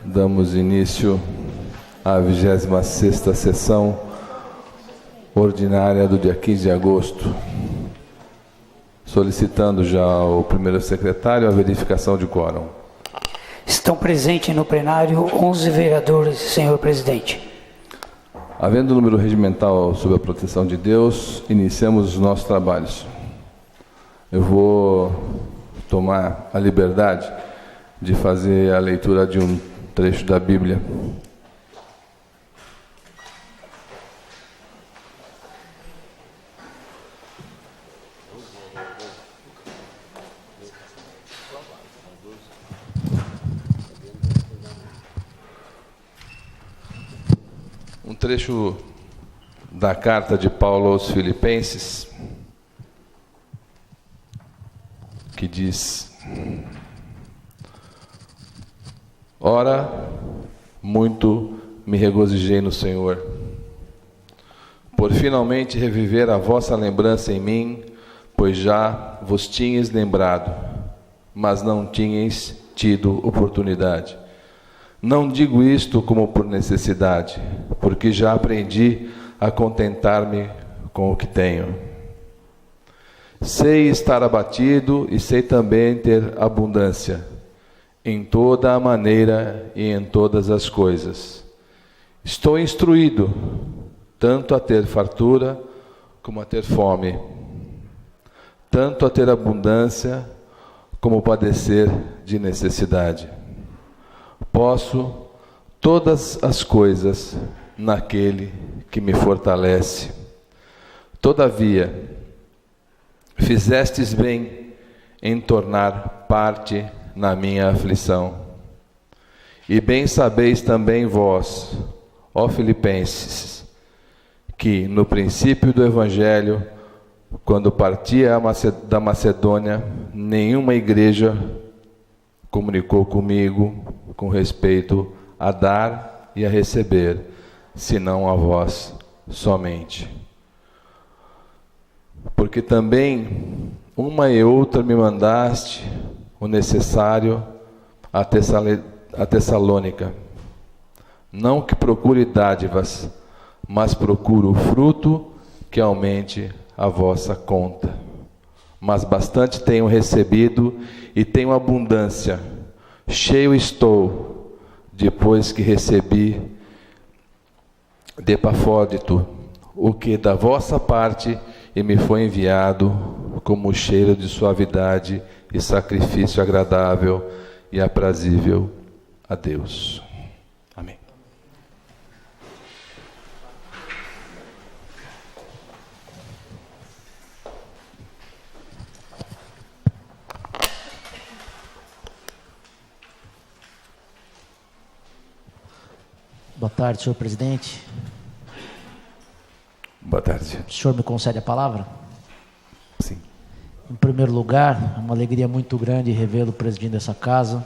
Damos início à 26ª sessão ordinária do dia 15 de agosto, solicitando já ao primeiro secretário a verificação de quórum. Estão presentes no plenário 11 vereadores, senhor presidente. Havendo o número regimental sob a proteção de Deus, iniciamos os nossos trabalhos. Eu vou tomar a liberdade de fazer a leitura de um trecho da Bíblia. Um trecho da carta de Paulo aos Filipenses, que diz: Ora, muito me regozijei no Senhor, por finalmente reviver a vossa lembrança em mim, pois já vos tinhas lembrado, mas não tinhas tido oportunidade. Não digo isto como por necessidade, porque já aprendi a contentar-me com o que tenho. Sei estar abatido e sei também ter abundância, em toda a maneira e em todas as coisas. Estou instruído, tanto a ter fartura como a ter fome, tanto a ter abundância como padecer de necessidade. Posso todas as coisas naquele que me fortalece. Todavia, fizestes bem em tornar parte na minha aflição. E bem sabeis também vós, ó Filipenses, que no princípio do Evangelho, quando partia da Macedônia, nenhuma igreja comunicou comigo com respeito a dar e a receber, senão a vós somente. Porque também uma e outra me mandaste o necessário a Tessalônica. Não que procure dádivas, mas procuro o fruto que aumente a vossa conta. Mas bastante tenho recebido e tenho abundância. Cheio estou, depois que recebi de Epafrodito, o que da vossa parte e me foi enviado como cheiro de suavidade e sacrifício agradável e aprazível a Deus. Amém. Boa tarde, senhor presidente. Boa tarde. O senhor me concede a palavra? Sim. Em primeiro lugar, é uma alegria muito grande revê-lo presidindo essa casa.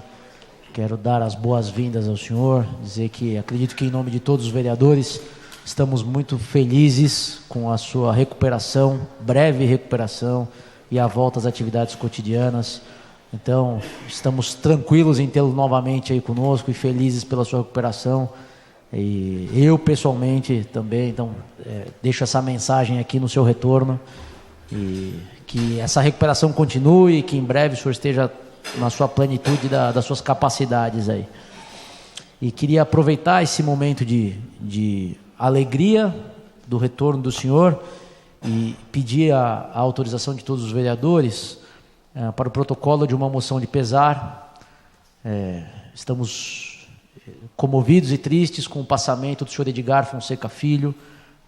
Quero dar as boas-vindas ao senhor, dizer que acredito que em nome de todos os vereadores estamos muito felizes com a sua recuperação, breve recuperação e a volta às atividades cotidianas. Então, estamos tranquilos em tê-lo novamente aí conosco e felizes pela sua recuperação. E eu pessoalmente também, então, deixo essa mensagem aqui no seu retorno, e que essa recuperação continue e que em breve o senhor esteja na sua plenitude das suas capacidades aí. E queria aproveitar esse momento de alegria do retorno do senhor e pedir a autorização de todos os vereadores para o protocolo de uma moção de pesar. Estamos comovidos e tristes com o passamento do senhor Edgar Fonseca Filho,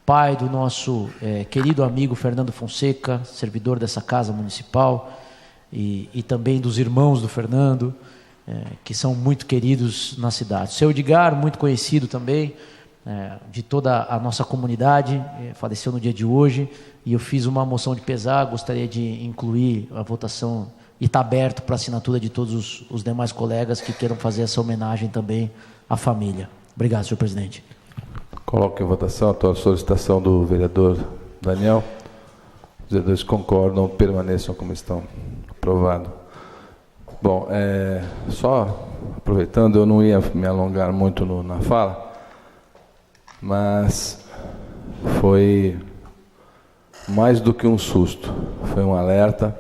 pai do nosso querido amigo Fernando Fonseca, servidor dessa casa municipal, e também dos irmãos do Fernando, que são muito queridos na cidade. O seu Edgar, muito conhecido também, de toda a nossa comunidade, faleceu no dia de hoje, e eu fiz uma moção de pesar, gostaria de incluir a votação, e está aberto para assinatura de todos os demais colegas que queiram fazer essa homenagem também à família. Obrigado, senhor presidente. Coloco em votação a solicitação do vereador Daniel. Os vereadores concordam, permaneçam como estão. Aprovado. Bom, só aproveitando, eu não ia me alongar muito na fala, mas foi mais do que um susto, foi um alerta,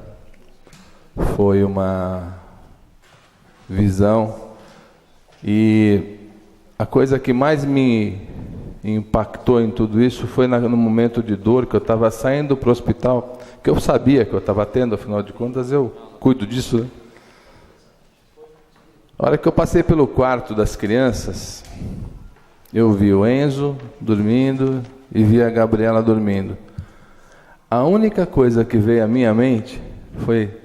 foi uma visão, e a coisa que mais me impactou em tudo isso foi no momento de dor, que eu estava saindo para o hospital, que eu sabia que eu estava tendo, afinal de contas eu cuido disso, né? A hora que eu passei pelo quarto das crianças, eu vi o Enzo dormindo e vi a Gabriela dormindo. A única coisa que veio à minha mente foi: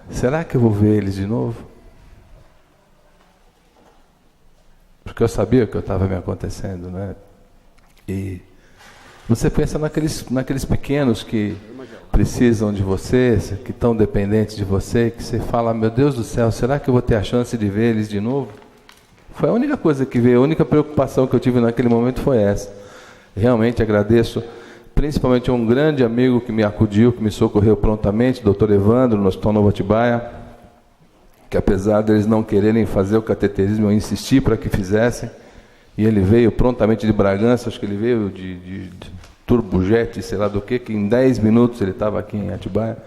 será que eu vou ver eles de novo? Porque eu sabia o que estava me acontecendo, né? E você pensa naqueles pequenos que precisam de você, que estão dependentes de você, que você fala: meu Deus do céu, será que eu vou ter a chance de ver eles de novo? Foi a única coisa que veio, a única preocupação que eu tive naquele momento foi essa. Realmente agradeço, principalmente a um grande amigo que me acudiu, que me socorreu prontamente, Dr. Evandro, no Hospital Novo Atibaia, que apesar deles não quererem fazer o cateterismo, eu insisti para que fizessem, e ele veio prontamente de Bragança, acho que ele veio de turbojet, sei lá do que em 10 minutos ele estava aqui em Atibaia,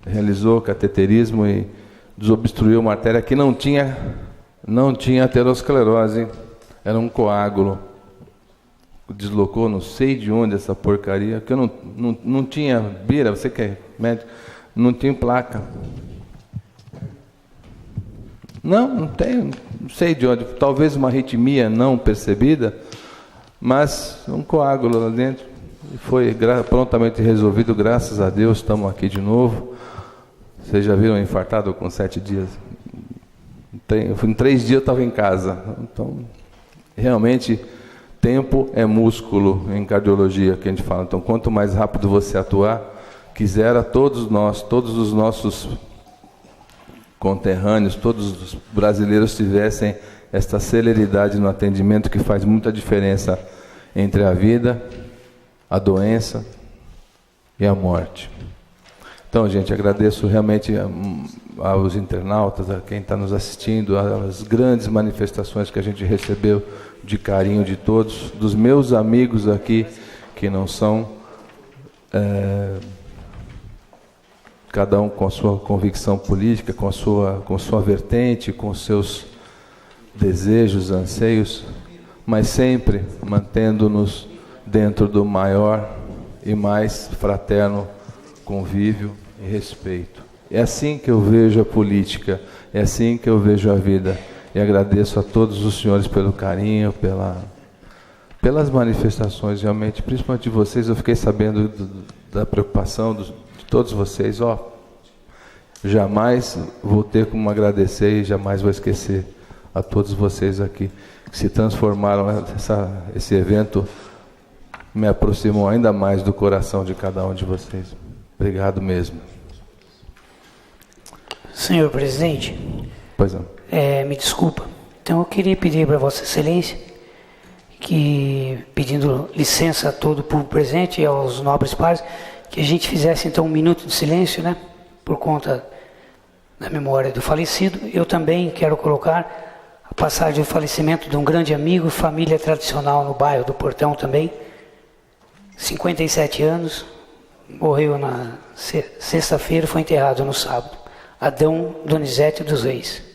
realizou o cateterismo e desobstruiu uma artéria que não tinha aterosclerose, era um coágulo. Deslocou, não sei de onde essa porcaria, que eu não tinha, Bira, você que é médico, não tinha placa. Não tem, não sei de onde, talvez uma arritmia não percebida, mas um coágulo lá dentro. E foi prontamente resolvido, graças a Deus, estamos aqui de novo. Vocês já viram infartado com 7 dias? Em 3 dias eu estava em casa. Então, realmente, tempo é músculo em cardiologia, que a gente fala. Então, quanto mais rápido você atuar, quisera todos os nossos conterrâneos, todos os brasileiros tivessem esta celeridade no atendimento, que faz muita diferença entre a vida, a doença e a morte. Então, gente, agradeço realmente aos internautas, a quem está nos assistindo, as grandes manifestações que a gente recebeu de carinho de todos, dos meus amigos aqui, que não são, cada um com a sua convicção política, com sua vertente, com seus desejos, anseios, mas sempre mantendo-nos dentro do maior e mais fraterno convívio e respeito. É assim que eu vejo a política, é assim que eu vejo a vida. E agradeço a todos os senhores pelo carinho, pelas manifestações, realmente, principalmente de vocês. Eu fiquei sabendo da preocupação de todos vocês. Jamais vou ter como agradecer e jamais vou esquecer a todos vocês aqui, que se transformaram, esse evento me aproximou ainda mais do coração de cada um de vocês. Obrigado mesmo. Senhor presidente, Pois não. me desculpa. Então eu queria pedir para Vossa Excelência que, pedindo licença a todo o público presente e aos nobres pares, que a gente fizesse então um minuto de silêncio, né, por conta da memória do falecido. Eu também quero colocar a passagem do falecimento de um grande amigo, família tradicional no bairro do Portão também, 57 anos, morreu na sexta-feira, foi enterrado no sábado. Adão Donizete dos Reis.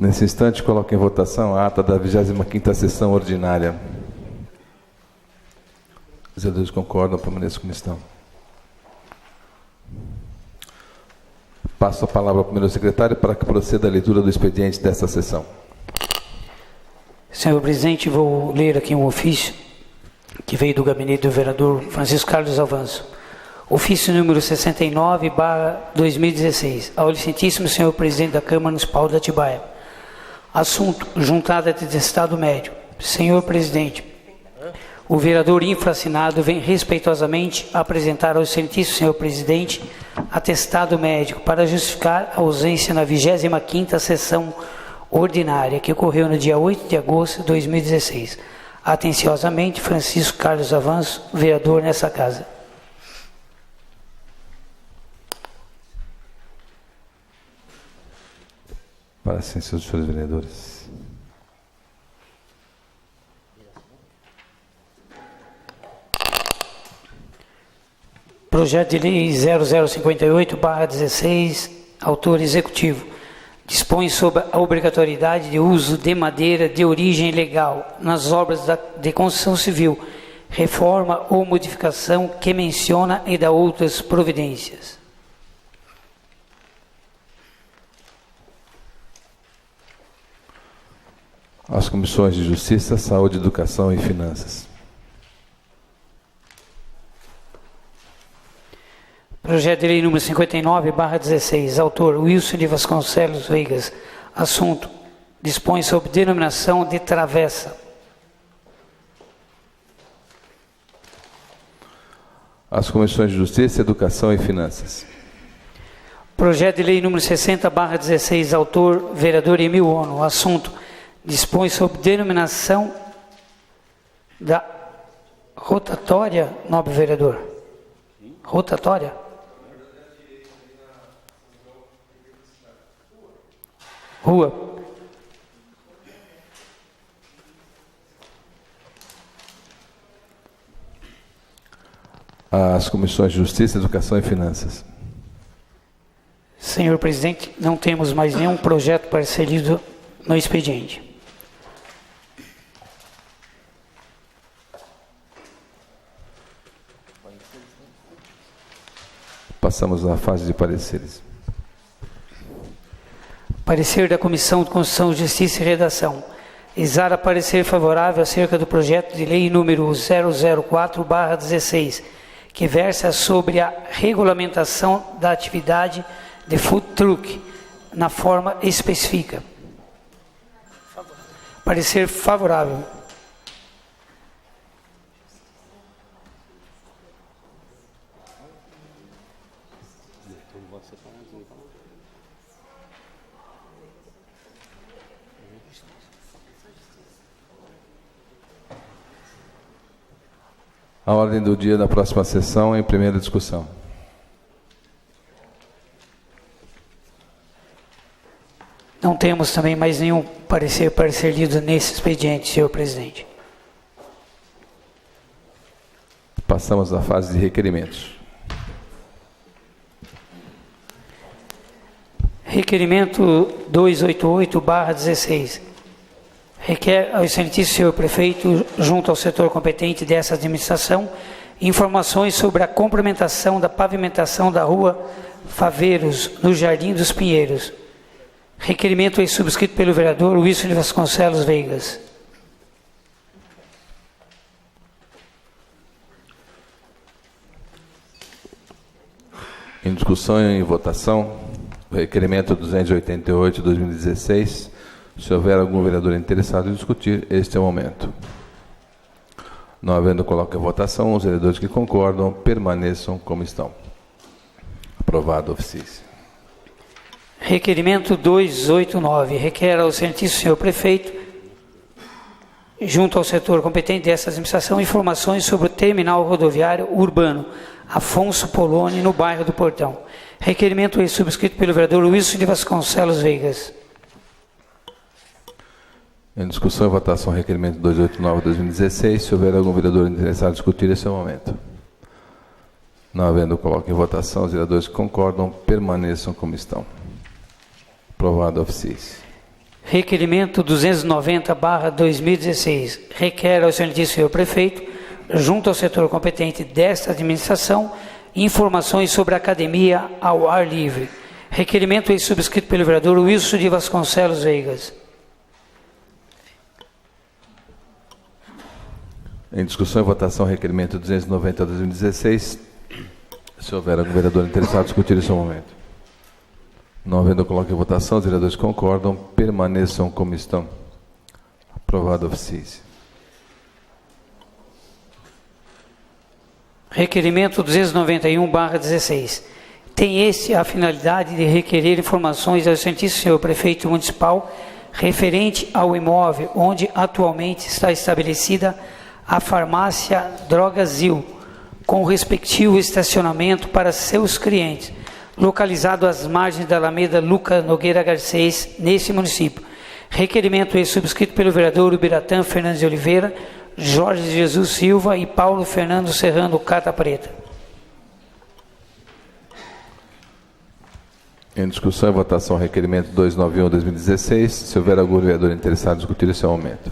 Nesse instante, coloco em votação a ata da 25ª sessão ordinária. Os vereadores concordam, permaneçam como estão. Passo a palavra ao primeiro secretário para que proceda a leitura do expediente desta sessão. Senhor presidente, vou ler aqui um ofício que veio do gabinete do vereador Francisco Carlos Avanço. Ofício número 69/2016. Ao excelentíssimo senhor presidente da Câmara Municipal de Atibaia. Assunto: juntada de atestado médio. Senhor presidente, o vereador infraassinado vem respeitosamente apresentar ao excelentíssimo senhor presidente atestado médico para justificar a ausência na 25ª sessão ordinária, que ocorreu no dia 8 de agosto de 2016. Atenciosamente, Francisco Carlos Avanço, vereador nessa casa. Para sim, senhores vereadores. Projeto de Lei 0058/16, autor executivo, dispõe sobre a obrigatoriedade de uso de madeira de origem legal nas obras de construção civil, reforma ou modificação que menciona e dá outras providências. As comissões de Justiça, Saúde, Educação e Finanças. Projeto de Lei número 59/16, autor Wilson de Vasconcelos Veigas. Assunto: dispõe sobre denominação de travessa. As comissões de Justiça, Educação e Finanças. Projeto de Lei número 60/16, autor vereador Emil Ono. Assunto: dispõe sobre denominação da rotatória, nobre vereador. Rotatória? Rua. As comissões de Justiça, Educação e Finanças. Senhor presidente, não temos mais nenhum projeto para ser lido no expediente. Passamos à fase de pareceres. Parecer da Comissão de Constituição, Justiça e Redação. Exara parecer favorável acerca do projeto de lei número 004/16, que versa sobre a regulamentação da atividade de food truck, na forma específica. Parecer favorável. A ordem do dia da próxima sessão em primeira discussão. Não temos também mais nenhum parecer para ser lido nesse expediente, senhor presidente. Passamos à fase de requerimentos. Requerimento 288/16. Requer ao excelentíssimo senhor prefeito, junto ao setor competente dessa administração, informações sobre a complementação da pavimentação da rua Faveiros, no Jardim dos Pinheiros. Requerimento é subscrito pelo vereador Wilson de Vasconcelos Veigas. Em discussão e em votação, o requerimento 288/2016. Se houver algum vereador interessado em discutir, este é o momento. Não havendo, coloco em votação. Os vereadores que concordam permaneçam como estão. Aprovado, oficiais. Requerimento 289. Requer ao excelentíssimo senhor prefeito, junto ao setor competente dessa administração, informações sobre o terminal rodoviário urbano Afonso Poloni, no bairro do Portão. Requerimento é subscrito pelo vereador Wilson de Vasconcelos Veigas. Em discussão e votação, requerimento 289/2016. Se houver algum vereador interessado em discutir, esse é o momento. Não havendo, coloco em votação. Os vereadores que concordam permaneçam como estão. Aprovado, oficiais. Requerimento 290/2016. Requer ao excelentíssimo senhor prefeito, junto ao setor competente desta administração, informações sobre a academia ao ar livre. Requerimento subscrito pelo vereador Wilson de Vasconcelos Veigas. Em discussão e votação, requerimento 290/2016. Se houver algum vereador interessado, discutir esse momento. Não havendo, coloque em votação. Os vereadores concordam, permaneçam como estão. Aprovado, oficiais. Requerimento 291/16. Tem este a finalidade de requerer informações ao excelentíssimo senhor prefeito municipal referente ao imóvel onde atualmente está estabelecida a farmácia Drogazil, com o respectivo estacionamento para seus clientes, localizado às margens da Alameda Luca Nogueira Garcês, nesse município. Requerimento subscrito pelo vereador Ubiratã Fernandes de Oliveira, Jorge Jesus Silva e Paulo Fernando Serrano Cata Preta. Em discussão e votação, requerimento 291/2016. Se houver algum vereador interessado em discutir esse aumento.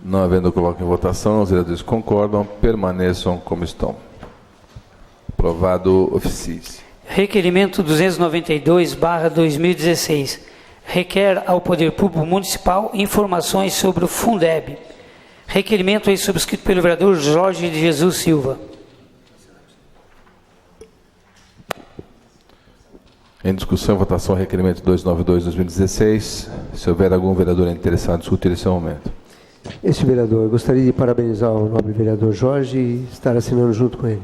Não havendo, coloque em votação. Os vereadores concordam, permaneçam como estão. Aprovado, oficiais. Requerimento 292/2016. Requer ao Poder Público Municipal informações sobre o Fundeb. Requerimento subscrito pelo vereador Jorge de Jesus Silva. Em discussão e votação, requerimento 292/2016. Se houver algum vereador interessado em discutir esse momento. Este vereador, gostaria de parabenizar o nobre vereador Jorge e estar assinando junto com ele.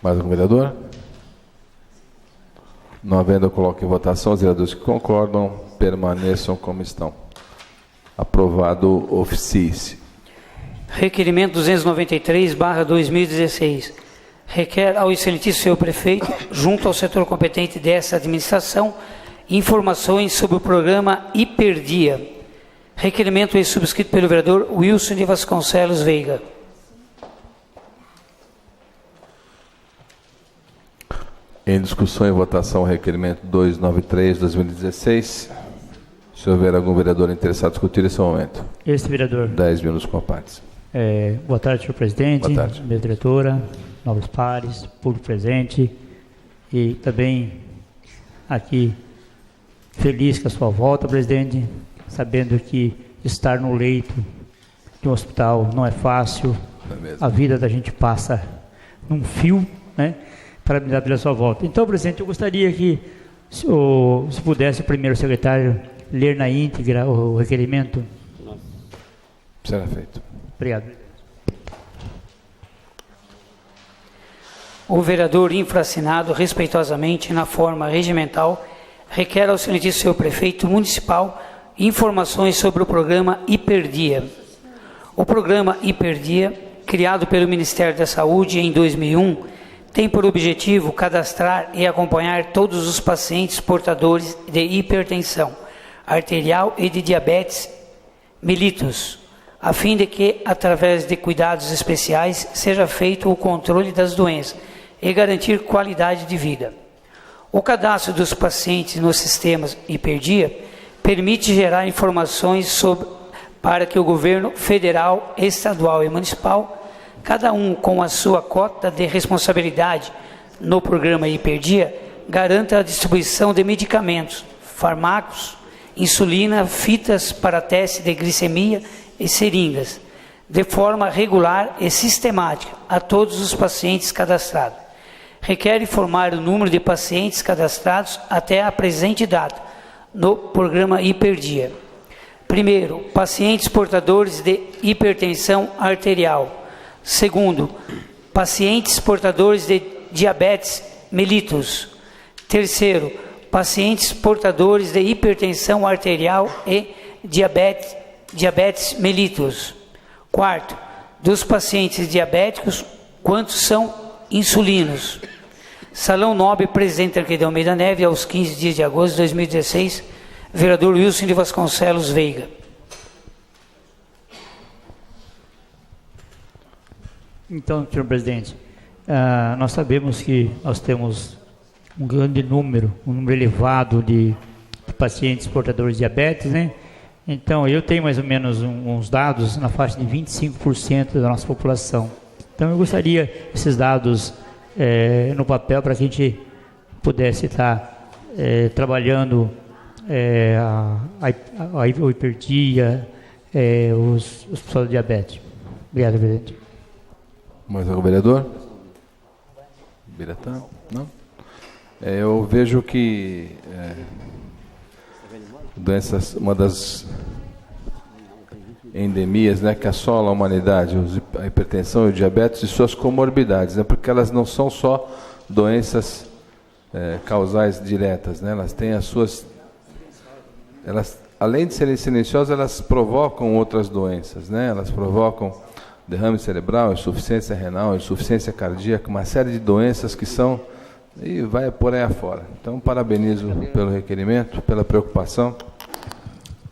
Mais algum vereador? Não havendo, coloque em votação. Os vereadores que concordam, permaneçam como estão. Aprovado, oficiais. Requerimento 293/2016. Requer ao excelentíssimo senhor prefeito, junto ao setor competente desta administração, informações sobre o programa Hiperdia. Requerimento subscrito pelo vereador Wilson de Vasconcelos Veiga. Em discussão e votação, requerimento 293/2016. Se houver algum vereador interessado em discutir esse momento. Este vereador. 10 minutos com a parte. Boa tarde, senhor presidente. Boa tarde. Minha diretora, nobres pares, público presente. E também aqui feliz com a sua volta, presidente, sabendo que estar no leito de um hospital não é fácil. Não é mesmo? A vida da gente passa num fio, né? Parabenizar pela sua volta. Então, presidente, eu gostaria que, se pudesse, o primeiro secretário ler na íntegra o requerimento. Será feito. Obrigado. O vereador infraassinado, respeitosamente, na forma regimental, requer ao excelentíssimo senhor prefeito municipal informações sobre o programa Hiperdia. O programa Hiperdia, criado pelo Ministério da Saúde em 2001, tem por objetivo cadastrar e acompanhar todos os pacientes portadores de hipertensão arterial e de diabetes mellitus, a fim de que, através de cuidados especiais, seja feito o controle das doenças e garantir qualidade de vida. O cadastro dos pacientes nos sistemas Hiperdia permite gerar informações para que o governo federal, estadual e municipal, cada um com a sua cota de responsabilidade no programa Hiperdia, garanta a distribuição de medicamentos, fármacos, insulina, fitas para teste de glicemia e seringas, de forma regular e sistemática a todos os pacientes cadastrados. Requer informar o número de pacientes cadastrados até a presente data no programa Hiperdia. Primeiro, pacientes portadores de hipertensão arterial. Segundo, pacientes portadores de diabetes mellitus. Terceiro, pacientes portadores de hipertensão arterial e diabetes mellitus. Quarto, dos pacientes diabéticos, quantos são insulinos? Salão Nobre, Presidente Arquide Almeida Neve, aos 15 dias de agosto de 2016, vereador Wilson de Vasconcelos Veiga. Então, senhor presidente, nós sabemos que nós temos grande número, um número elevado de pacientes portadores de diabetes, né? Então, eu tenho mais ou menos uns dados na faixa de 25% da nossa população. Então, eu gostaria esses dados no papel para que a gente pudesse estar trabalhando a hipertia, os pessoal de diabetes. Obrigado, presidente. Mais algum vereador? Biratã? Não? Eu vejo que doenças, uma das endemias, né, que assola a humanidade, a hipertensão e o diabetes e suas comorbidades, né, porque elas não são só doenças causais diretas, né, elas têm as suas, além de serem silenciosas, elas provocam outras doenças, né, elas provocam derrame cerebral, insuficiência renal, insuficiência cardíaca, uma série de doenças que são, e vai por aí afora. Então, parabenizo pelo requerimento, pela preocupação.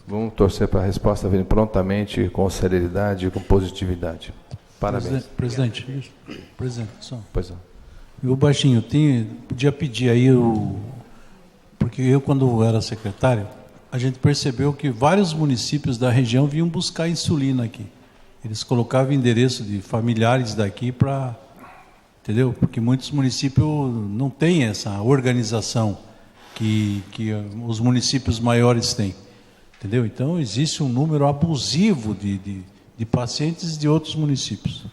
Vamos torcer para a resposta vir prontamente, com celeridade e com positividade. Parabéns. Presidente, só. Pois não. E o Baixinho, podia pedir aí, porque eu, quando era secretário, a gente percebeu que vários municípios da região vinham buscar insulina aqui. Eles colocavam endereço de familiares daqui para... Entendeu? Porque muitos municípios não têm essa organização que os municípios maiores têm. Entendeu? Então, existe um número abusivo de pacientes de outros municípios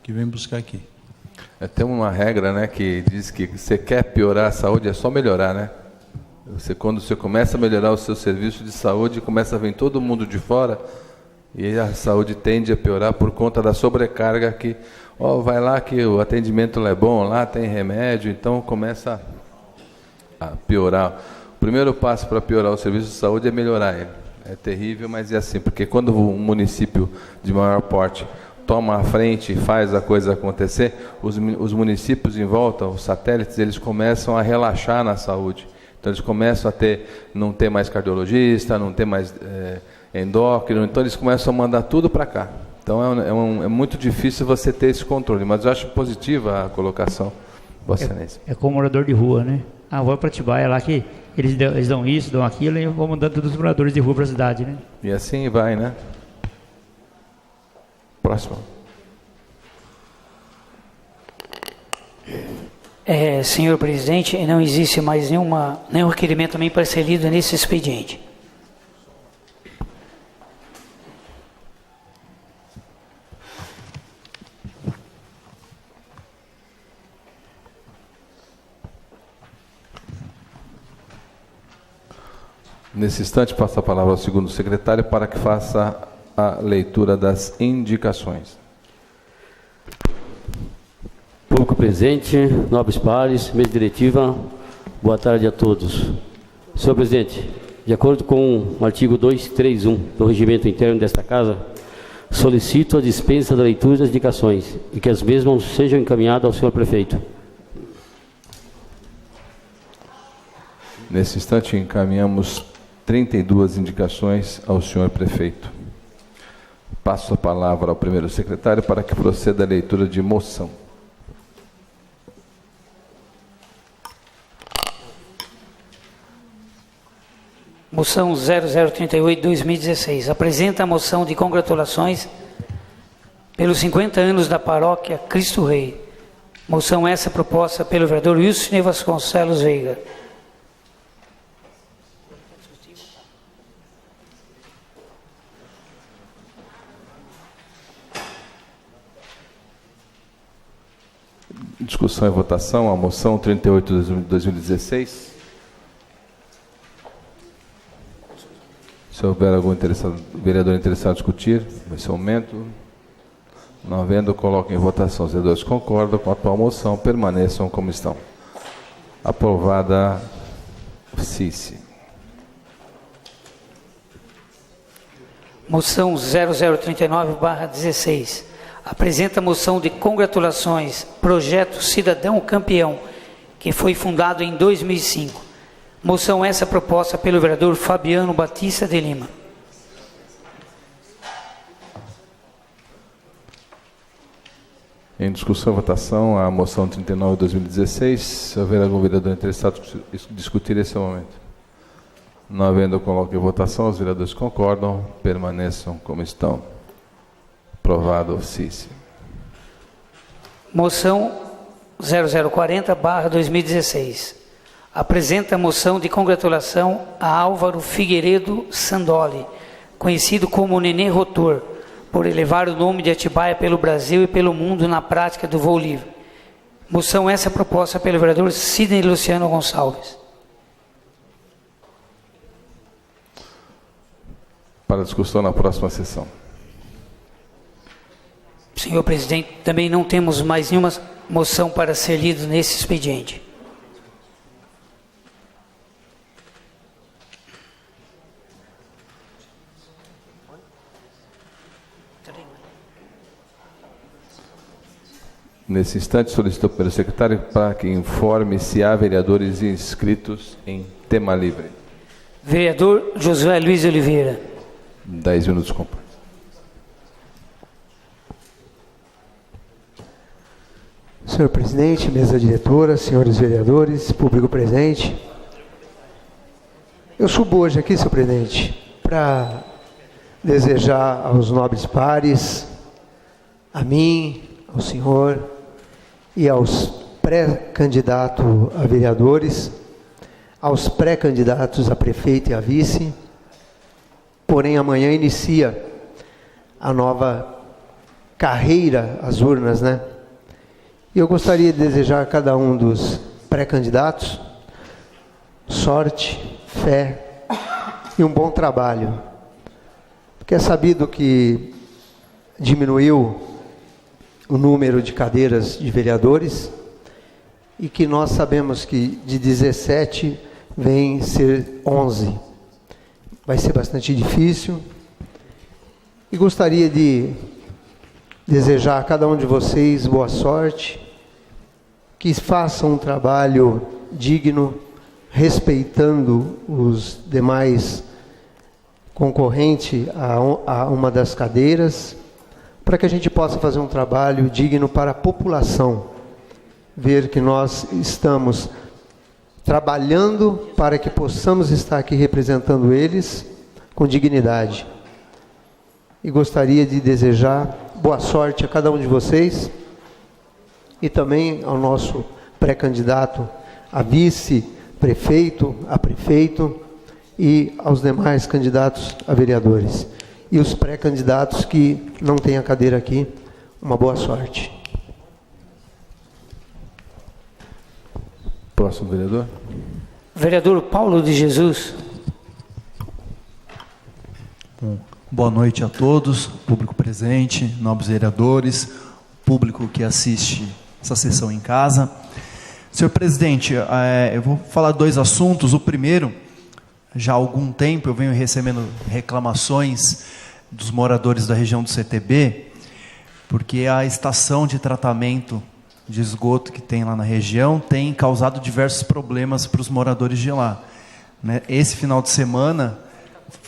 que vêm buscar aqui. Tem uma regra, né, que diz que você quer piorar a saúde, é só melhorar, né? Quando você começa a melhorar o seu serviço de saúde, começa a vir todo mundo de fora e a saúde tende a piorar por conta da sobrecarga que... vai lá que o atendimento lá é bom, lá tem remédio, então começa a piorar. O primeiro passo para piorar o serviço de saúde é melhorar ele. É terrível, mas é assim, porque quando um município de maior porte toma a frente e faz a coisa acontecer, os municípios em volta, os satélites, eles começam a relaxar na saúde. Então eles começam a não ter mais cardiologista, não ter mais endócrino, então eles começam a mandar tudo para cá. Então é muito difícil você ter esse controle, mas eu acho positiva a colocação, Vossa Excelência. É como morador de rua, né? Vou para Atibaia lá que eles dão isso, dão aquilo e vão mandando todos os moradores de rua para a cidade, né? E assim vai, né? Próximo. Senhor presidente, não existe mais nenhum requerimento também para ser lido nesse expediente. Nesse instante, passo a palavra ao segundo secretário para que faça a leitura das indicações. Público presente, nobres pares, mesa diretiva, boa tarde a todos. Senhor presidente, de acordo com o artigo 231 do regimento interno desta Casa, solicito a dispensa da leitura das indicações e que as mesmas sejam encaminhadas ao senhor prefeito. Nesse instante, encaminhamos 32 indicações ao senhor prefeito. Passo a palavra ao primeiro secretário para que proceda a leitura de moção. Moção 0038/2016. Apresenta a moção de congratulações pelos 50 anos da paróquia Cristo Rei. Moção essa proposta pelo vereador Wilson Vasconcelos Veiga. Discussão e votação, a moção 38/2016. Se houver algum vereador interessado em discutir, nesse momento, não havendo, coloco em votação. Os vereadores concordam com a atual moção, permaneçam como estão. Aprovada, CICE. Moção 0039/16. Apresenta moção de congratulações, Projeto Cidadão Campeão, que foi fundado em 2005. Moção essa proposta pelo vereador Fabiano Batista de Lima. Em discussão e votação, a moção 39/2016. Se houver algum vereador interessado em discutir esse momento. Não havendo, eu coloco em votação. Os vereadores concordam, permaneçam como estão. Aprovado, oficial. Moção 0040/2016. Apresenta a moção de congratulação a Álvaro Figueiredo Sandoli, conhecido como Nenê Rotor, por elevar o nome de Atibaia pelo Brasil e pelo mundo na prática do voo livre. Moção essa proposta pelo vereador Sidney Luciano Gonçalves. Para discussão na próxima sessão. Senhor presidente, também não temos mais nenhuma moção para ser lida nesse expediente. Nesse instante, solicito pelo secretário para que informe se há vereadores inscritos em tema livre. Vereador Josué Luiz Oliveira. 10 minutos, companheiro. Senhor presidente, mesa diretora, senhores vereadores, público presente. Eu subo hoje aqui, senhor presidente, para desejar aos nobres pares, a mim, ao senhor e aos pré-candidatos a vereadores, aos pré-candidatos a prefeito e a vice. Porém, amanhã inicia a nova carreira às urnas, né? E eu gostaria de desejar a cada um dos pré-candidatos sorte, fé e um bom trabalho. Porque é sabido que diminuiu o número de cadeiras de vereadores e que nós sabemos que de 17 vem ser 11. Vai ser bastante difícil. E gostaria de desejar a cada um de vocês boa sorte, que façam um trabalho digno, respeitando os demais concorrentes a uma das cadeiras, para que a gente possa fazer um trabalho digno para a população, ver que nós estamos trabalhando para que possamos estar aqui representando eles com dignidade. E gostaria de desejar boa sorte a cada um de vocês e também ao nosso pré-candidato a vice-prefeito, a prefeito e aos demais candidatos a vereadores. E os pré-candidatos que não têm a cadeira aqui, uma boa sorte. Próximo vereador. Vereador Paulo de Jesus. Boa noite a todos, público presente, nobres vereadores, público que assiste essa sessão em casa. Senhor presidente, eu vou falar dois assuntos. O primeiro, já há algum tempo eu venho recebendo reclamações dos moradores da região do CTB, porque a estação de tratamento de esgoto que tem lá na região tem causado diversos problemas para os moradores de lá. Esse final de semana,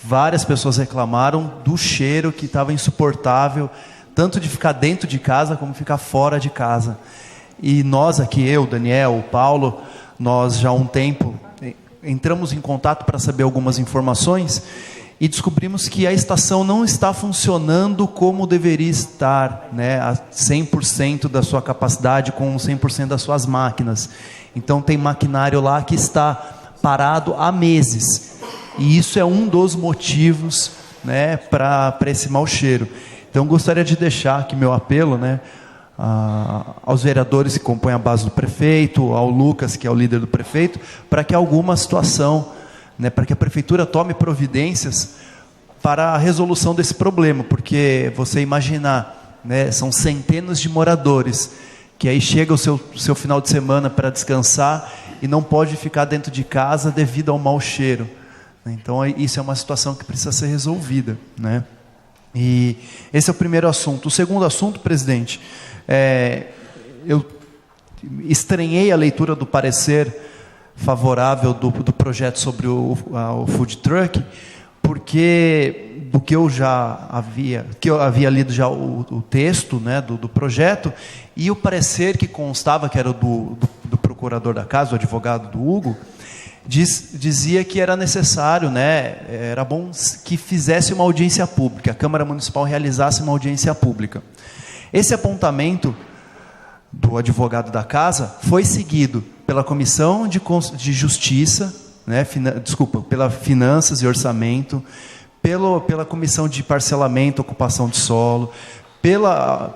várias pessoas reclamaram do cheiro que estava insuportável, tanto de ficar dentro de casa como ficar fora de casa. E nós aqui, eu, Daniel, o Paulo, nós já há um tempo entramos em contato para saber algumas informações e descobrimos que a estação não está funcionando como deveria estar, a 100% da sua capacidade, com 100% das suas máquinas. Então tem maquinário lá que está parado há meses. E isso é um dos motivos, para esse mau cheiro. Então gostaria de deixar aqui meu apelo, aos vereadores que compõem a base do prefeito, ao Lucas, que é o líder do prefeito, para que alguma situação, para que a prefeitura tome providências para a resolução desse problema, porque você imaginar, são centenas de moradores que aí chega o seu final de semana para descansar e não pode ficar dentro de casa devido ao mau cheiro. Então isso é uma situação que precisa ser resolvida, E esse é o primeiro assunto. O segundo assunto, presidente, eu estranhei a leitura do parecer favorável do projeto sobre o food truck, porque do que eu havia lido já o texto, né, do projeto, e o parecer que constava, que era do procurador da casa, o advogado do Hugo, dizia que era necessário, né, era bom que fizesse uma audiência pública, a Câmara Municipal realizasse uma audiência pública. Esse apontamento do advogado da casa foi seguido pela Comissão de Justiça, né, pela Finanças e Orçamento, pela Comissão de Parcelamento, Ocupação de Solo,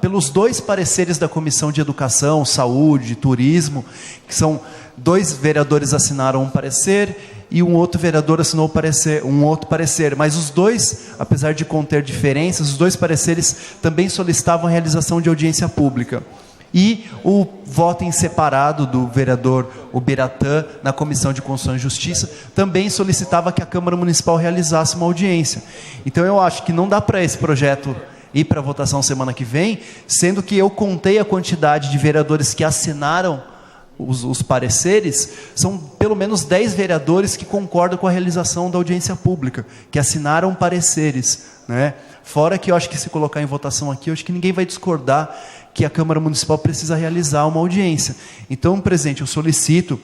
pelos 2 pareceres da Comissão de Educação, Saúde, Turismo, que são 2 vereadores assinaram um parecer e um outro vereador assinou um outro parecer. Mas os 2, apesar de conter diferenças, os 2 pareceres também solicitavam a realização de audiência pública. E o voto em separado do vereador Ubiratã na Comissão de Constituição e Justiça também solicitava que a Câmara Municipal realizasse uma audiência. Então eu acho que não dá para esse projeto ir para votação semana que vem, sendo que eu contei a quantidade de vereadores que assinaram os pareceres, são pelo menos 10 vereadores que concordam com a realização da audiência pública, que assinaram pareceres, né? Fora que eu acho que se colocar em votação aqui, eu acho que ninguém vai discordar que a Câmara Municipal precisa realizar uma audiência. Então, presidente, eu solicito,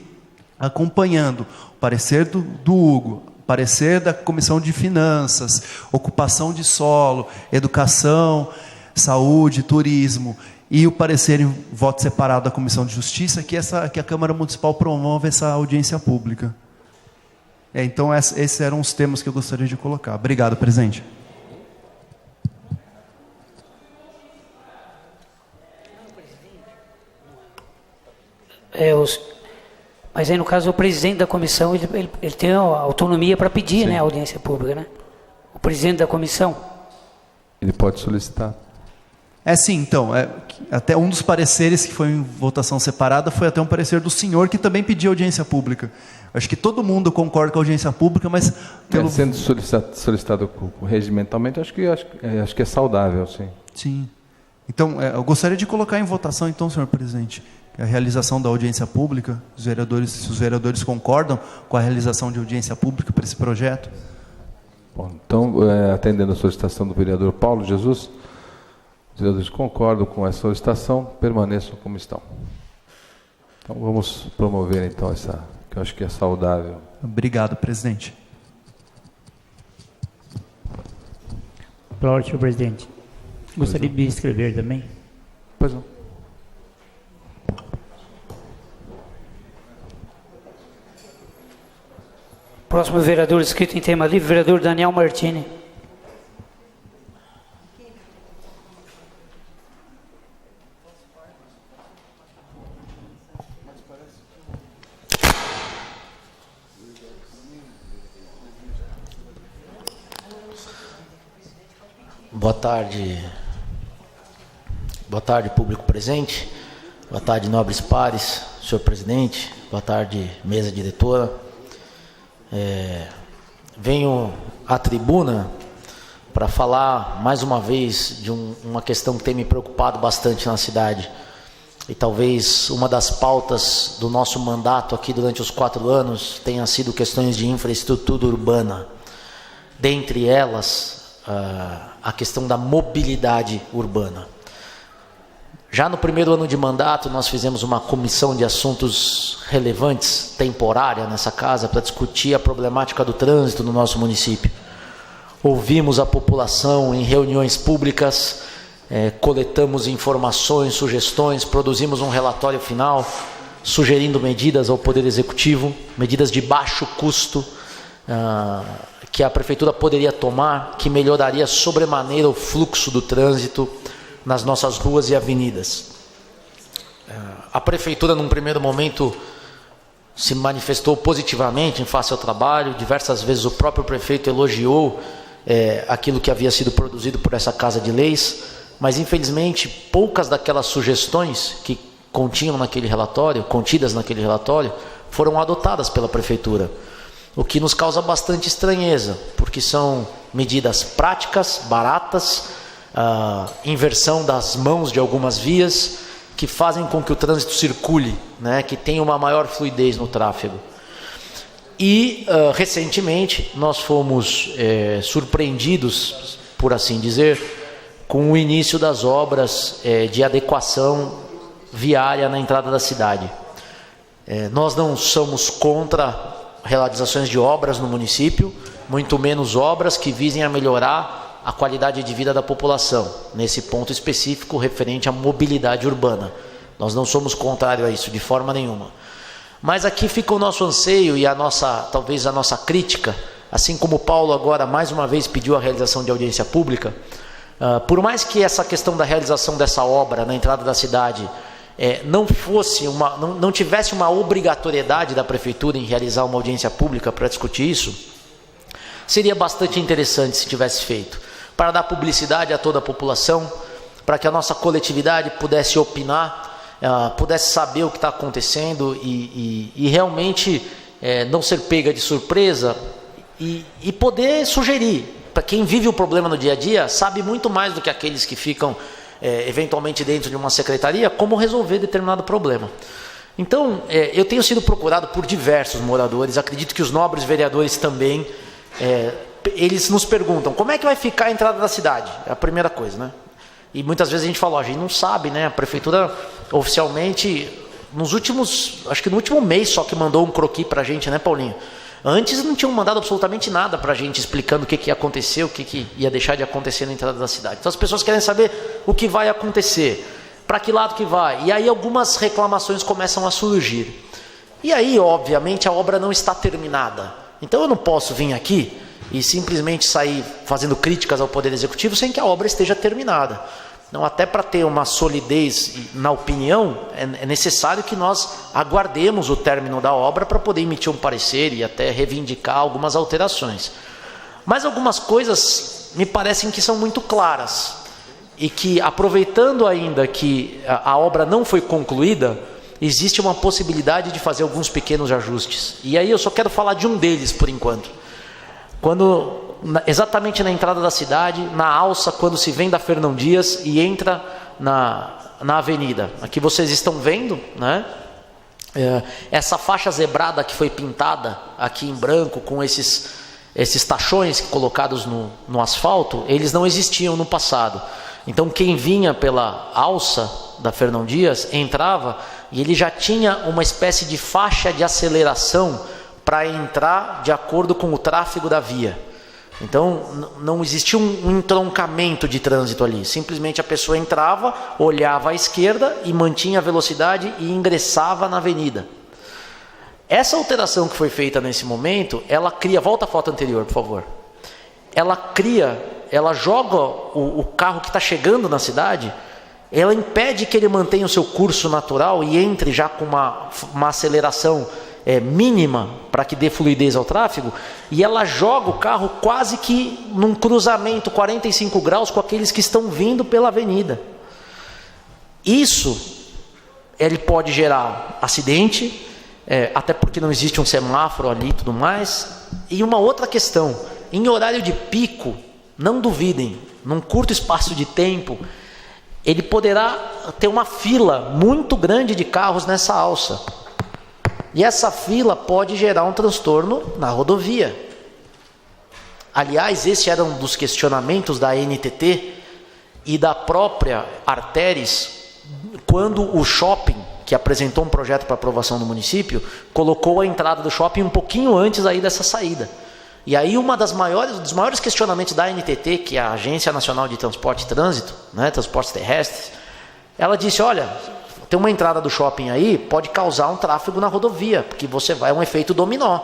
acompanhando o parecer do Hugo, parecer da Comissão de Finanças, Ocupação de Solo, Educação, Saúde, Turismo, e o parecer em voto separado da Comissão de Justiça, que a Câmara Municipal promove essa audiência pública. Então, esses eram os temas que eu gostaria de colocar. Obrigado, presidente. Mas aí, no caso, o presidente da comissão, ele tem a autonomia para pedir, né, a audiência pública, né? O presidente da comissão. Ele pode solicitar. Sim, então, até um dos pareceres que foi em votação separada foi até um parecer do senhor que também pediu audiência pública. Acho que todo mundo concorda com a audiência pública, mas... Sendo solicitado regimentalmente, acho que é saudável, sim. Sim. Então, eu gostaria de colocar em votação, então, senhor presidente, a realização da audiência pública, se os vereadores concordam com a realização de audiência pública para esse projeto. Bom, então, atendendo a solicitação do vereador Paulo Jesus, os vereadores concordam com essa solicitação, permaneçam como estão. Então, vamos promover, então, essa, que eu acho que é saudável. Obrigado, presidente. Palavra, senhor presidente. Gostaria de escrever também? Pois não. Próximo vereador inscrito em tema livre, vereador Daniel Martini. Boa tarde. Boa tarde, público presente. Boa tarde, nobres pares, senhor presidente. Boa tarde, mesa diretora. Venho à tribuna para falar mais uma vez de uma questão que tem me preocupado bastante na cidade. E talvez uma das pautas do nosso mandato aqui durante os 4 anos tenha sido questões de infraestrutura urbana. Dentre elas, a questão da mobilidade urbana. Já no primeiro ano de mandato, nós fizemos uma comissão de assuntos relevantes, temporária, nessa casa, para discutir a problemática do trânsito no nosso município. Ouvimos a população em reuniões públicas, coletamos informações, sugestões, produzimos um relatório final, sugerindo medidas ao Poder Executivo, medidas de baixo custo, que a Prefeitura poderia tomar, que melhoraria sobremaneira o fluxo do trânsito nas nossas ruas e avenidas. A Prefeitura, num primeiro momento, se manifestou positivamente em face ao trabalho. Diversas vezes o próprio prefeito elogiou aquilo que havia sido produzido por essa Casa de Leis, mas infelizmente poucas daquelas sugestões que contidas naquele relatório, foram adotadas pela Prefeitura, o que nos causa bastante estranheza, porque são medidas práticas, baratas, inversão das mãos de algumas vias, que fazem com que o trânsito circule, né, que tenha uma maior fluidez no tráfego. E, recentemente, nós fomos surpreendidos, por assim dizer, com o início das obras de adequação viária na entrada da cidade. Nós não somos contra realizações de obras no município, muito menos obras que visem a melhorar a qualidade de vida da população, nesse ponto específico referente à mobilidade urbana. Nós não somos contrários a isso, de forma nenhuma. Mas aqui fica o nosso anseio e talvez a nossa crítica, assim como o Paulo agora mais uma vez pediu a realização de audiência pública, por mais que essa questão da realização dessa obra na entrada da cidade não tivesse uma obrigatoriedade da prefeitura em realizar uma audiência pública para discutir isso, seria bastante interessante se tivesse feito, para dar publicidade a toda a população, para que a nossa coletividade pudesse opinar, pudesse saber o que está acontecendo e realmente não ser pega de surpresa e poder sugerir. Para quem vive o problema no dia a dia, sabe muito mais do que aqueles que ficam eventualmente dentro de uma secretaria, como resolver determinado problema. Então, eu tenho sido procurado por diversos moradores, acredito que os nobres vereadores também, eles nos perguntam, como é que vai ficar a entrada da cidade? É a primeira coisa, né? E muitas vezes a gente fala, a gente não sabe, né? A prefeitura oficialmente, acho que no último mês só que mandou um croquis para a gente, né, Paulinho? Antes não tinham mandado absolutamente nada para a gente explicando o que ia acontecer, o que ia deixar de acontecer na entrada da cidade. Então as pessoas querem saber o que vai acontecer, para que lado que vai. E aí algumas reclamações começam a surgir. E aí, obviamente, a obra não está terminada. Então eu não posso vir aqui e simplesmente sair fazendo críticas ao Poder Executivo sem que a obra esteja terminada. Então, até para ter uma solidez na opinião, é necessário que nós aguardemos o término da obra para poder emitir um parecer e até reivindicar algumas alterações. Mas algumas coisas me parecem que são muito claras e que, aproveitando ainda que a obra não foi concluída, existe uma possibilidade de fazer alguns pequenos ajustes. E aí eu só quero falar de um deles por enquanto. Exatamente na entrada da cidade, na alça, quando se vem da Fernão Dias e entra na avenida. Aqui vocês estão vendo, né? Essa faixa zebrada que foi pintada aqui em branco com esses tachões colocados no asfalto, eles não existiam no passado. Então quem vinha pela alça da Fernão Dias entrava e ele já tinha uma espécie de faixa de aceleração para entrar de acordo com o tráfego da via. Então não existia um entroncamento de trânsito ali, simplesmente a pessoa entrava, olhava à esquerda e mantinha a velocidade e ingressava na avenida. Essa alteração que foi feita nesse momento, ela cria, volta a foto anterior por favor, ela joga o carro que está chegando na cidade, ela impede que ele mantenha o seu curso natural e entre já com uma aceleração mínima para que dê fluidez ao tráfego, e ela joga o carro quase que num cruzamento 45 graus com aqueles que estão vindo pela avenida. Isso ele pode gerar acidente, até porque não existe um semáforo ali e tudo mais. E uma outra questão, em horário de pico, não duvidem, num curto espaço de tempo, ele poderá ter uma fila muito grande de carros nessa alça. E essa fila pode gerar um transtorno na rodovia. Aliás, esse era um dos questionamentos da NTT e da própria Arteres, quando o shopping, que apresentou um projeto para aprovação do município, colocou a entrada do shopping um pouquinho antes aí dessa saída. E aí dos maiores questionamentos da NTT, que é a Agência Nacional de Transporte e Trânsito, né, Transportes Terrestres, ela disse, olha, tem uma entrada do shopping aí, pode causar um tráfego na rodovia, porque é um efeito dominó.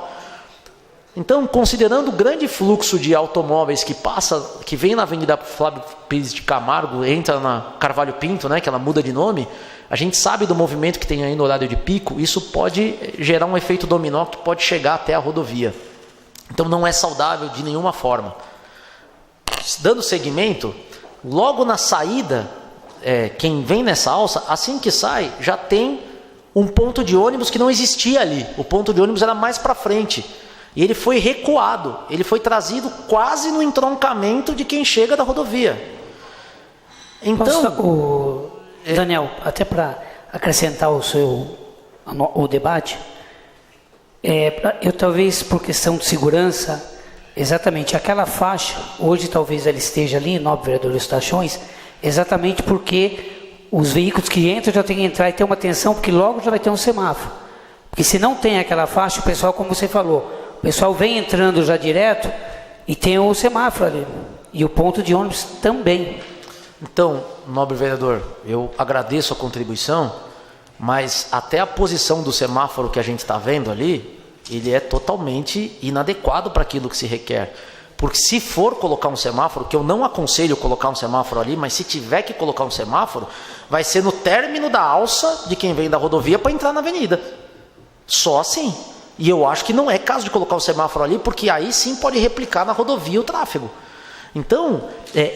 Então, considerando o grande fluxo de automóveis que vem na Avenida Flávio Pires de Camargo, entra na Carvalho Pinto, né, que ela muda de nome, a gente sabe do movimento que tem aí no horário de pico, isso pode gerar um efeito dominó que pode chegar até a rodovia. Então não é saudável de nenhuma forma. Dando seguimento, logo na saída, quem vem nessa alça, assim que sai, já tem um ponto de ônibus que não existia ali. O ponto de ônibus era mais para frente. E ele foi recuado, ele foi trazido quase no entroncamento de quem chega da rodovia. Então, Daniel, até para acrescentar o debate, Eu talvez por questão de segurança, exatamente aquela faixa, hoje talvez ela esteja ali, Nobre Vereador Eustachões, exatamente porque os veículos que entram já tem que entrar e ter uma atenção, porque logo já vai ter um semáforo. Porque se não tem aquela faixa, o pessoal, como você falou, o pessoal vem entrando já direto e tem o semáforo ali. E o ponto de ônibus também. Então, nobre vereador, eu agradeço a contribuição, mas até a posição do semáforo que a gente está vendo ali, ele é totalmente inadequado para aquilo que se requer. Porque se for colocar um semáforo, que eu não aconselho colocar um semáforo ali, mas se tiver que colocar um semáforo, vai ser no término da alça de quem vem da rodovia para entrar na avenida. Só assim. E eu acho que não é caso de colocar um semáforo ali, porque aí sim pode replicar na rodovia o tráfego. Então,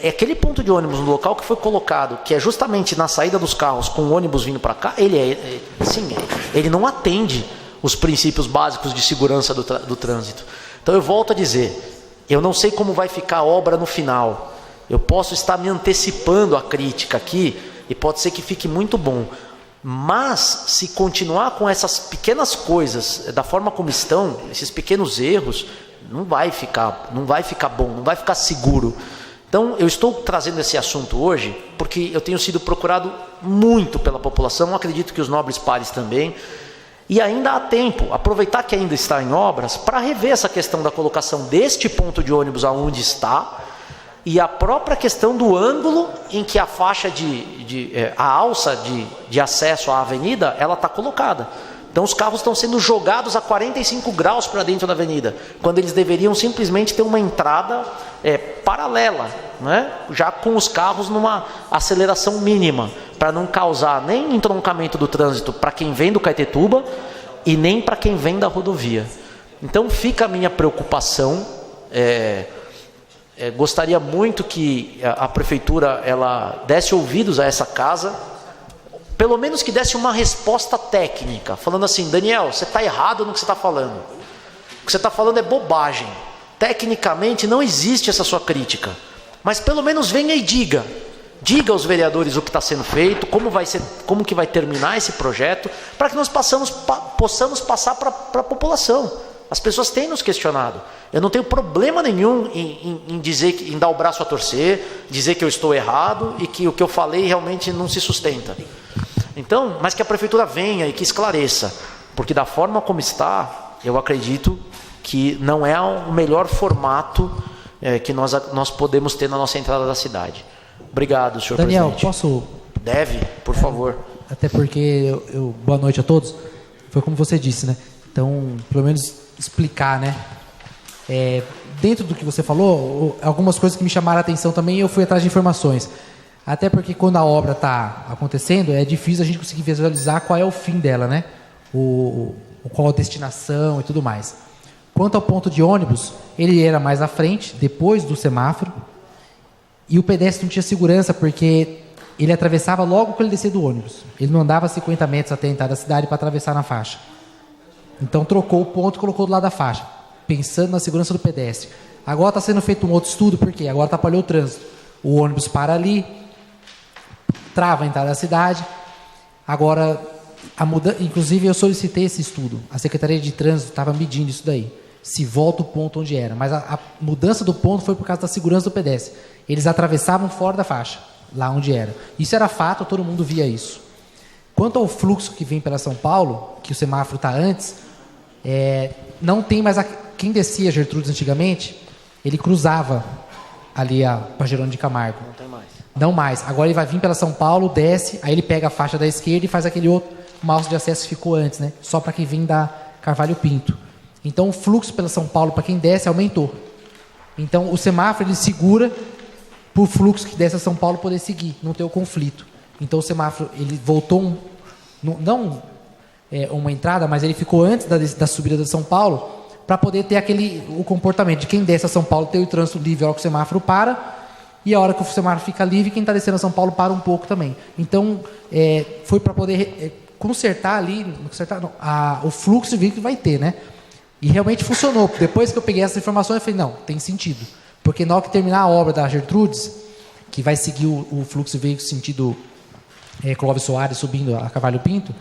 aquele ponto de ônibus no local que foi colocado, que é justamente na saída dos carros com o ônibus vindo para cá, ele não atende os princípios básicos de segurança do trânsito. Então eu volto a dizer, eu não sei como vai ficar a obra no final, eu posso estar me antecipando à crítica aqui, e pode ser que fique muito bom, mas se continuar com essas pequenas coisas, da forma como estão, esses pequenos erros, não vai ficar bom, não vai ficar seguro. Então eu estou trazendo esse assunto hoje porque eu tenho sido procurado muito pela população, acredito que os nobres pares também, e ainda há tempo, aproveitar que ainda está em obras, para rever essa questão da colocação deste ponto de ônibus aonde está, e a própria questão do ângulo em que a faixa a alça de acesso à avenida, ela está colocada. Então os carros estão sendo jogados a 45 graus para dentro da avenida, quando eles deveriam simplesmente ter uma entrada paralela, né? Já com os carros numa aceleração mínima, para não causar nem entroncamento do trânsito para quem vem do Caetetuba e nem para quem vem da rodovia. Então fica a minha preocupação, gostaria muito que a prefeitura ela desse ouvidos a essa casa, pelo menos que desse uma resposta técnica, falando assim, Daniel, você está errado no que você está falando. O que você está falando é bobagem. Tecnicamente não existe essa sua crítica. Mas pelo menos venha e diga aos vereadores o que está sendo feito, como que vai terminar esse projeto, para que nós possamos passar para a população. As pessoas têm nos questionado. Eu não tenho problema nenhum em dar o braço a torcer, dizer que eu estou errado e que o que eu falei realmente não se sustenta. Então, mas que a prefeitura venha e que esclareça, porque da forma como está, eu acredito que não é o melhor formato que nós podemos ter na nossa entrada da cidade. Obrigado, senhor Daniel, presidente. Posso? Deve, por favor. Até porque, boa noite a todos, foi como você disse, né? Então, pelo menos explicar, né? Dentro do que você falou, algumas coisas que me chamaram a atenção também, eu fui atrás de informações. Até porque quando a obra está acontecendo, é difícil a gente conseguir visualizar qual é o fim dela, né? Qual a destinação e tudo mais. Quanto ao ponto de ônibus, ele era mais à frente, depois do semáforo, e o pedestre não tinha segurança, porque ele atravessava logo que ele descia do ônibus. Ele não andava 50 metros até a entrada da cidade para atravessar na faixa. Então trocou o ponto e colocou do lado da faixa, pensando na segurança do pedestre. Agora está sendo feito um outro estudo, porque agora atrapalhou o trânsito. O ônibus para ali, trava a entrada da cidade. Agora, inclusive eu solicitei esse estudo. A Secretaria de Trânsito estava medindo isso daí. Se volta o ponto onde era. Mas a mudança do ponto foi por causa da segurança do pedestre. Eles atravessavam fora da faixa, lá onde era. Isso era fato, todo mundo via isso. Quanto ao fluxo que vem pela São Paulo, que o semáforo está antes, não tem mais... Quem descia Gertrudes antigamente, ele cruzava ali para Jerônimo de Camargo. Não tem mais. Não mais. Agora ele vai vir pela São Paulo, desce, aí ele pega a faixa da esquerda e faz aquele outro malço de acesso que ficou antes, né? Só para quem vem da Carvalho Pinto. Então o fluxo pela São Paulo, para quem desce, aumentou. Então o semáforo ele segura para o fluxo que desce a São Paulo poder seguir, não ter o conflito. Então o semáforo ele voltou, não uma entrada, mas ele ficou antes da subida de São Paulo, para poder ter o comportamento de quem desce a São Paulo ter o trânsito livre a hora que o semáforo para, e a hora que o semáforo fica livre, quem está descendo a São Paulo para um pouco também. Então, foi para poder consertar ali, o fluxo de veículo vai ter, né? E realmente funcionou. Depois que eu peguei essa informação, eu falei, não, tem sentido. Porque na hora que terminar a obra da Gertrudes, que vai seguir o fluxo de veículos sentido Clóvis Soares subindo a Carvalho Pinto,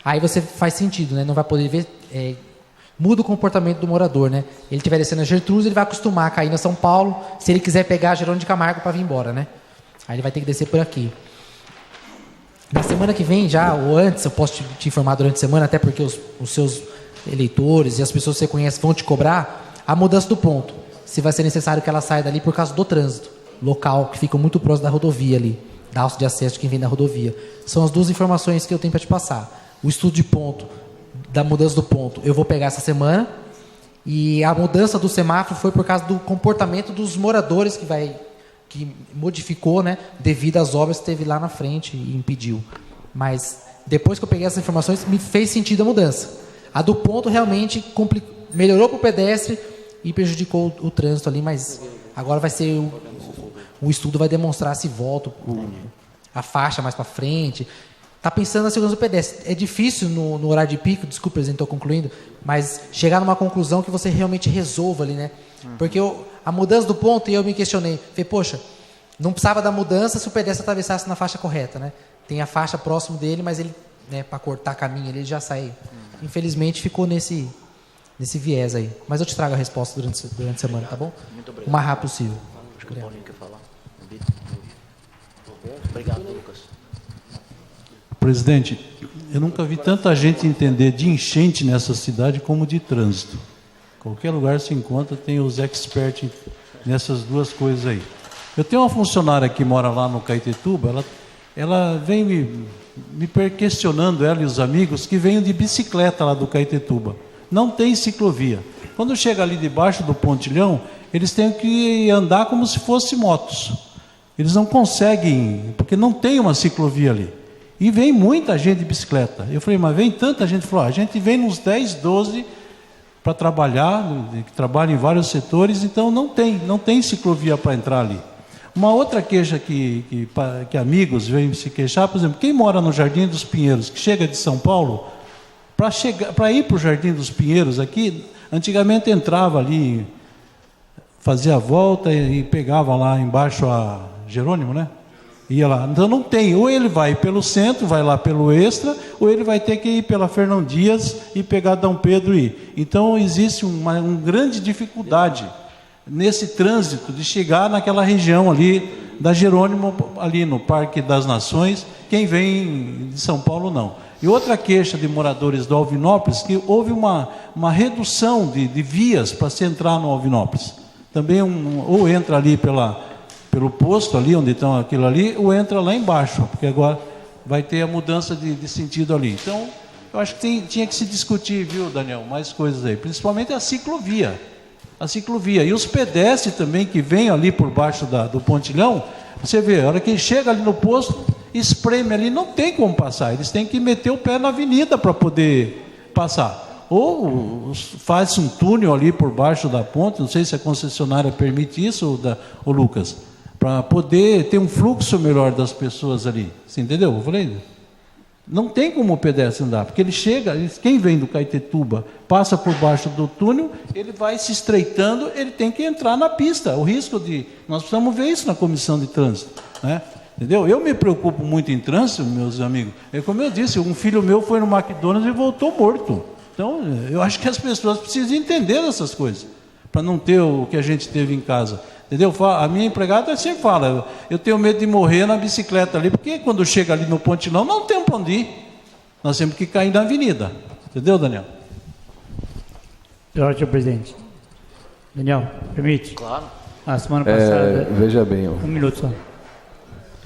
aí você faz sentido, né? Não vai poder ver... muda o comportamento do morador, né? Ele estiver descendo a Gertrudes, ele vai acostumar a cair na São Paulo, se ele quiser pegar a Jerônimo de Camargo para vir embora, né? Aí ele vai ter que descer por aqui. Na semana que vem, já, ou antes, eu posso te informar durante a semana, até porque os seus eleitores e as pessoas que você conhece vão te cobrar, a mudança do ponto. Se vai ser necessário que ela saia dali por causa do trânsito local, que fica muito próximo da rodovia ali, da alça de acesso de quem vem da rodovia. São as duas informações que eu tenho para te passar. O estudo de ponto, da mudança do ponto, eu vou pegar essa semana, e a mudança do semáforo foi por causa do comportamento dos moradores que modificou, né, devido às obras que teve lá na frente e impediu. Mas depois que eu peguei essas informações, me fez sentido a mudança. A do ponto realmente melhorou para o pedestre e prejudicou o trânsito ali, mas agora vai ser o estudo vai demonstrar se volta a faixa mais para frente. Está pensando na segurança do pedestre. É difícil no horário de pico, desculpa, presidente, estou concluindo, mas chegar numa conclusão que você realmente resolva ali, né? Porque a mudança do ponto, e eu me questionei, falei, poxa, não precisava da mudança se o pedestre atravessasse na faixa correta, né? Tem a faixa próximo dele, mas ele, né, para cortar caminho, ele já sai. Infelizmente ficou nesse viés aí. Mas eu te trago a resposta durante a semana, tá bom? Muito obrigado. O mais rápido possível. Acho que o Paulinho quer falar. Obrigado, Lucas. Presidente, eu nunca vi tanta gente entender de enchente nessa cidade como de trânsito. Qualquer lugar se encontra, tem os experts nessas duas coisas aí. Eu tenho uma funcionária que mora lá no Caetetuba, ela vem me questionando, ela e os amigos, que vêm de bicicleta lá do Caetetuba. Não tem ciclovia. Quando chega ali debaixo do pontilhão, eles têm que andar como se fossem motos. Eles não conseguem, porque não tem uma ciclovia ali. E vem muita gente de bicicleta. Eu falei, mas vem tanta gente? Falou, a gente vem nos 10, 12 para trabalhar, que trabalha em vários setores, então não tem ciclovia para entrar ali. Uma outra queixa que amigos vêm se queixar, por exemplo, quem mora no Jardim dos Pinheiros, que chega de São Paulo, para ir para o Jardim dos Pinheiros aqui, antigamente entrava ali, fazia a volta e pegava lá embaixo a Jerônimo, né? Ia lá. Então não tem, ou ele vai pelo centro, vai lá pelo Extra, ou ele vai ter que ir pela Fernão Dias e pegar Dom Pedro e ir. Então existe uma grande dificuldade nesse trânsito de chegar naquela região ali da Jerônimo, ali no Parque das Nações, quem vem de São Paulo não. E outra queixa de moradores do Alvinópolis, que houve uma redução de vias para se entrar no Alvinópolis. Também ou entra ali pelo posto ali, onde estão aquilo ali, ou entra lá embaixo, porque agora vai ter a mudança de sentido ali. Então, eu acho que tinha que se discutir, viu, Daniel, mais coisas aí, principalmente a ciclovia. A ciclovia. E os pedestres também, que vêm ali por baixo do pontilhão, você vê, a hora que chega ali no posto, espreme ali, não tem como passar, eles têm que meter o pé na avenida para poder passar. Ou faz um túnel ali por baixo da ponte, não sei se a concessionária permite isso, ou Lucas, para poder ter um fluxo melhor das pessoas ali. Você entendeu? Eu falei, não tem como o pedestre andar, porque ele chega, quem vem do Caetetuba, passa por baixo do túnel, ele vai se estreitando, ele tem que entrar na pista. O risco nós precisamos ver isso na comissão de trânsito, né? Entendeu? Eu me preocupo muito em trânsito, meus amigos. É como eu disse, um filho meu foi no McDonald's e voltou morto. Então, eu acho que as pessoas precisam entender essas coisas, para não ter o que a gente teve em casa. Entendeu? A minha empregada sempre fala, eu tenho medo de morrer na bicicleta ali, porque quando chega ali no pontilhão, não tem para onde ir. Nós temos que cair na avenida. Entendeu, Daniel? Senhor presidente. Daniel, permite? Claro. A semana passada... veja bem. Um minuto só.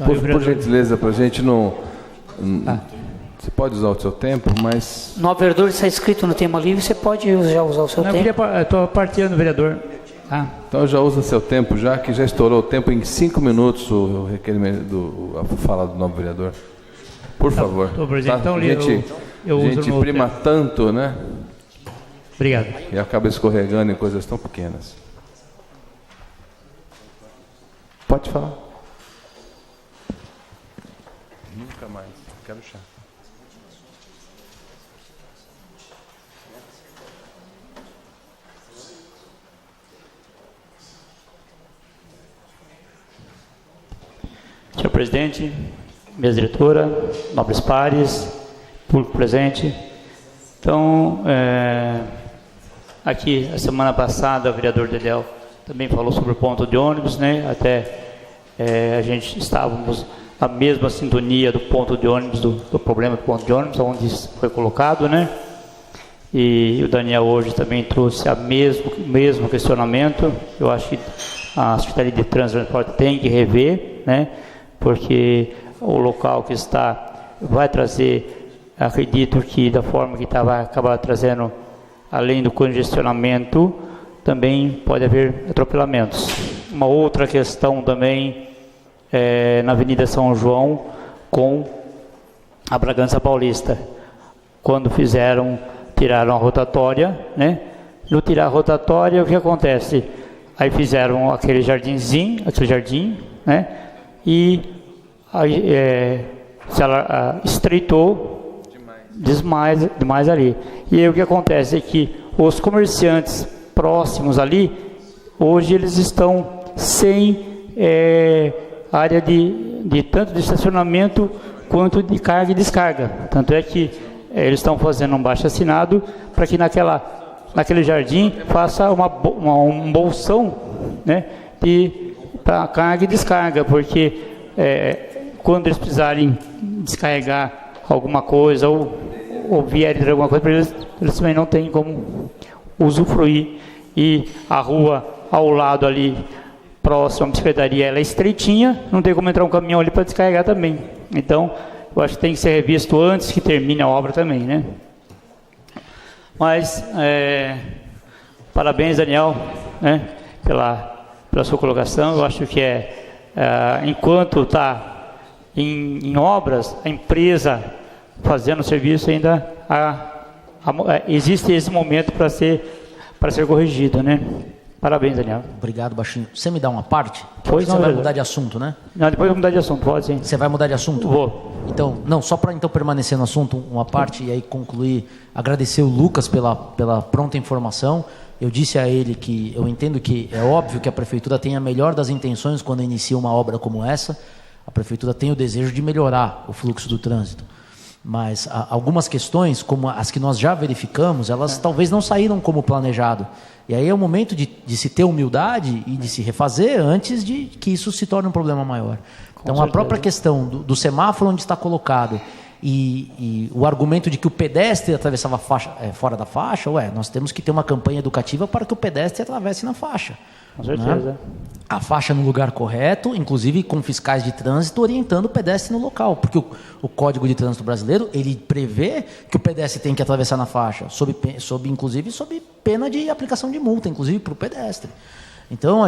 Por gentileza, para a gente não... Você pode usar o seu tempo, mas... No vereador está escrito no tema livre, você pode já usar o seu tempo. Eu estou partilhando, vereador. Então já usa seu tempo, já que já estourou o tempo em 5 minutos o requerimento a fala do novo vereador. Por favor. Tá? Então, a gente prima tempo tanto, né? Obrigado. E acaba escorregando em coisas tão pequenas. Pode falar. Nunca mais. Quero chá. Senhor presidente, mesa diretora, nobres pares, público presente. Então, aqui, a semana passada, o vereador Dedel também falou sobre o ponto de ônibus, né? Até a gente estávamos na mesma sintonia do ponto de ônibus, do problema do ponto de ônibus, onde foi colocado, né? E o Daniel hoje também trouxe o mesmo questionamento. Eu acho que a Secretaria de Trânsito e Transporte tem que rever, né? Porque o local que está vai trazer, acredito que da forma que vai acabar trazendo, além do congestionamento, também pode haver atropelamentos. Uma outra questão também é na Avenida São João com a Bragança Paulista. Quando tiraram a rotatória, né? No tirar a rotatória, o que acontece? Aí fizeram aquele jardim, né? E aí, ela estreitou demais ali. E aí o que acontece é que os comerciantes próximos ali, hoje eles estão sem área de tanto de estacionamento quanto de carga e descarga. Tanto é que eles estão fazendo um baixo-assinado para que naquele jardim faça um bolsão, né, para carga e descarga, porque quando eles precisarem descarregar alguma coisa ou vierem de alguma coisa para eles também não têm como usufruir. E a rua ao lado ali, próximo à secretaria, ela é estreitinha, não tem como entrar um caminhão ali para descarregar também. Então, eu acho que tem que ser revisto antes que termine a obra também, né? Mas, parabéns, Daniel, né, pela sua colocação. Eu acho que enquanto está em obras, a empresa fazendo o serviço ainda existe esse momento para ser corrigido, né? Parabéns, Daniel. Obrigado, Baixinho. Você me dá uma parte? Pois você vai mudar de assunto, né? Não, depois eu vou mudar de assunto, pode sim. Você vai mudar de assunto? Vou. Então, não, só para então permanecer no assunto, uma parte e aí concluir, agradecer o Lucas pela pronta informação. Eu disse a ele que eu entendo que é óbvio que a prefeitura tem a melhor das intenções quando inicia uma obra como essa. A prefeitura tem o desejo de melhorar o fluxo do trânsito. Mas algumas questões, como as que nós já verificamos, elas talvez não saíram como planejado. E aí é o momento de se ter humildade e de se refazer antes de que isso se torne um problema maior. Então, a própria questão do semáforo onde está colocado e o argumento de que o pedestre atravessava a faixa, fora da faixa, nós temos que ter uma campanha educativa para que o pedestre atravesse na faixa. Com certeza. Né? A faixa no lugar correto, inclusive com fiscais de trânsito orientando o pedestre no local, porque o Código de Trânsito Brasileiro, ele prevê que o pedestre tem que atravessar na faixa, inclusive sob pena de aplicação de multa, inclusive para o pedestre. Então,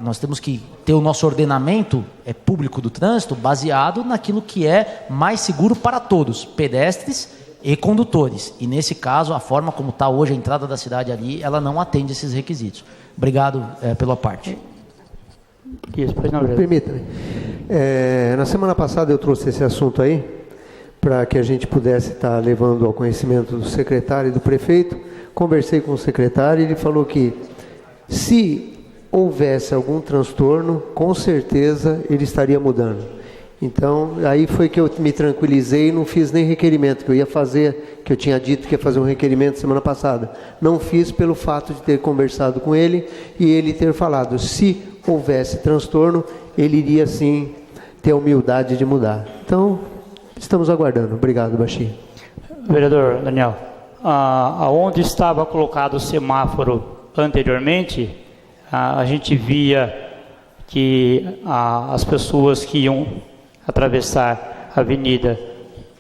nós temos que ter o nosso ordenamento público do trânsito baseado naquilo que é mais seguro para todos, pedestres e condutores. E, nesse caso, a forma como está hoje a entrada da cidade ali, ela não atende esses requisitos. Obrigado pela parte. Isso, pois não, permita-me. Na semana passada eu trouxe esse assunto aí, para que a gente pudesse estar levando ao conhecimento do secretário e do prefeito. Conversei com o secretário e ele falou que se houvesse algum transtorno, com certeza ele estaria mudando. Então, aí foi que eu me tranquilizei e não fiz nem requerimento, que eu ia fazer, que eu tinha dito que ia fazer um requerimento semana passada. Não fiz pelo fato de ter conversado com ele e ele ter falado, se houvesse transtorno, ele iria sim ter a humildade de mudar. Então, estamos aguardando. Obrigado, Baixinho. Vereador Daniel, aonde estava colocado o semáforo anteriormente, a gente via que as pessoas que iam atravessar a avenida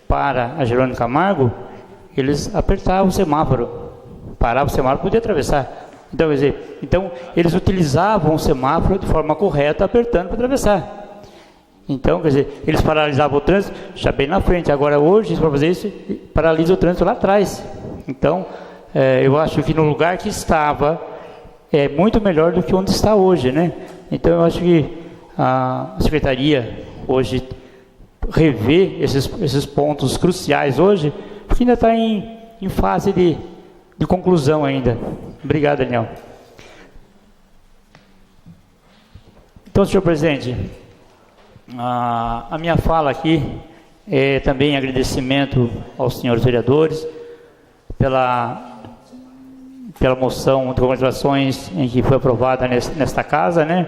para a Jerônimo Camargo, eles apertavam o semáforo, paravam o semáforo, podia atravessar. Então, quer dizer, eles utilizavam o semáforo de forma correta, apertando para atravessar. Então, quer dizer, eles paralisavam o trânsito já bem na frente. Agora, hoje, para fazer isso, paralisa o trânsito lá atrás. Então, eu acho que no lugar que estava é muito melhor do que onde está hoje, né? Então, eu acho que a Secretaria hoje rever esses pontos cruciais hoje, porque ainda está em fase de conclusão ainda. Obrigado, Daniel. Então, senhor presidente, a minha fala aqui é também agradecimento aos senhores vereadores pela moção de congratulações em que foi aprovada nesta casa, né?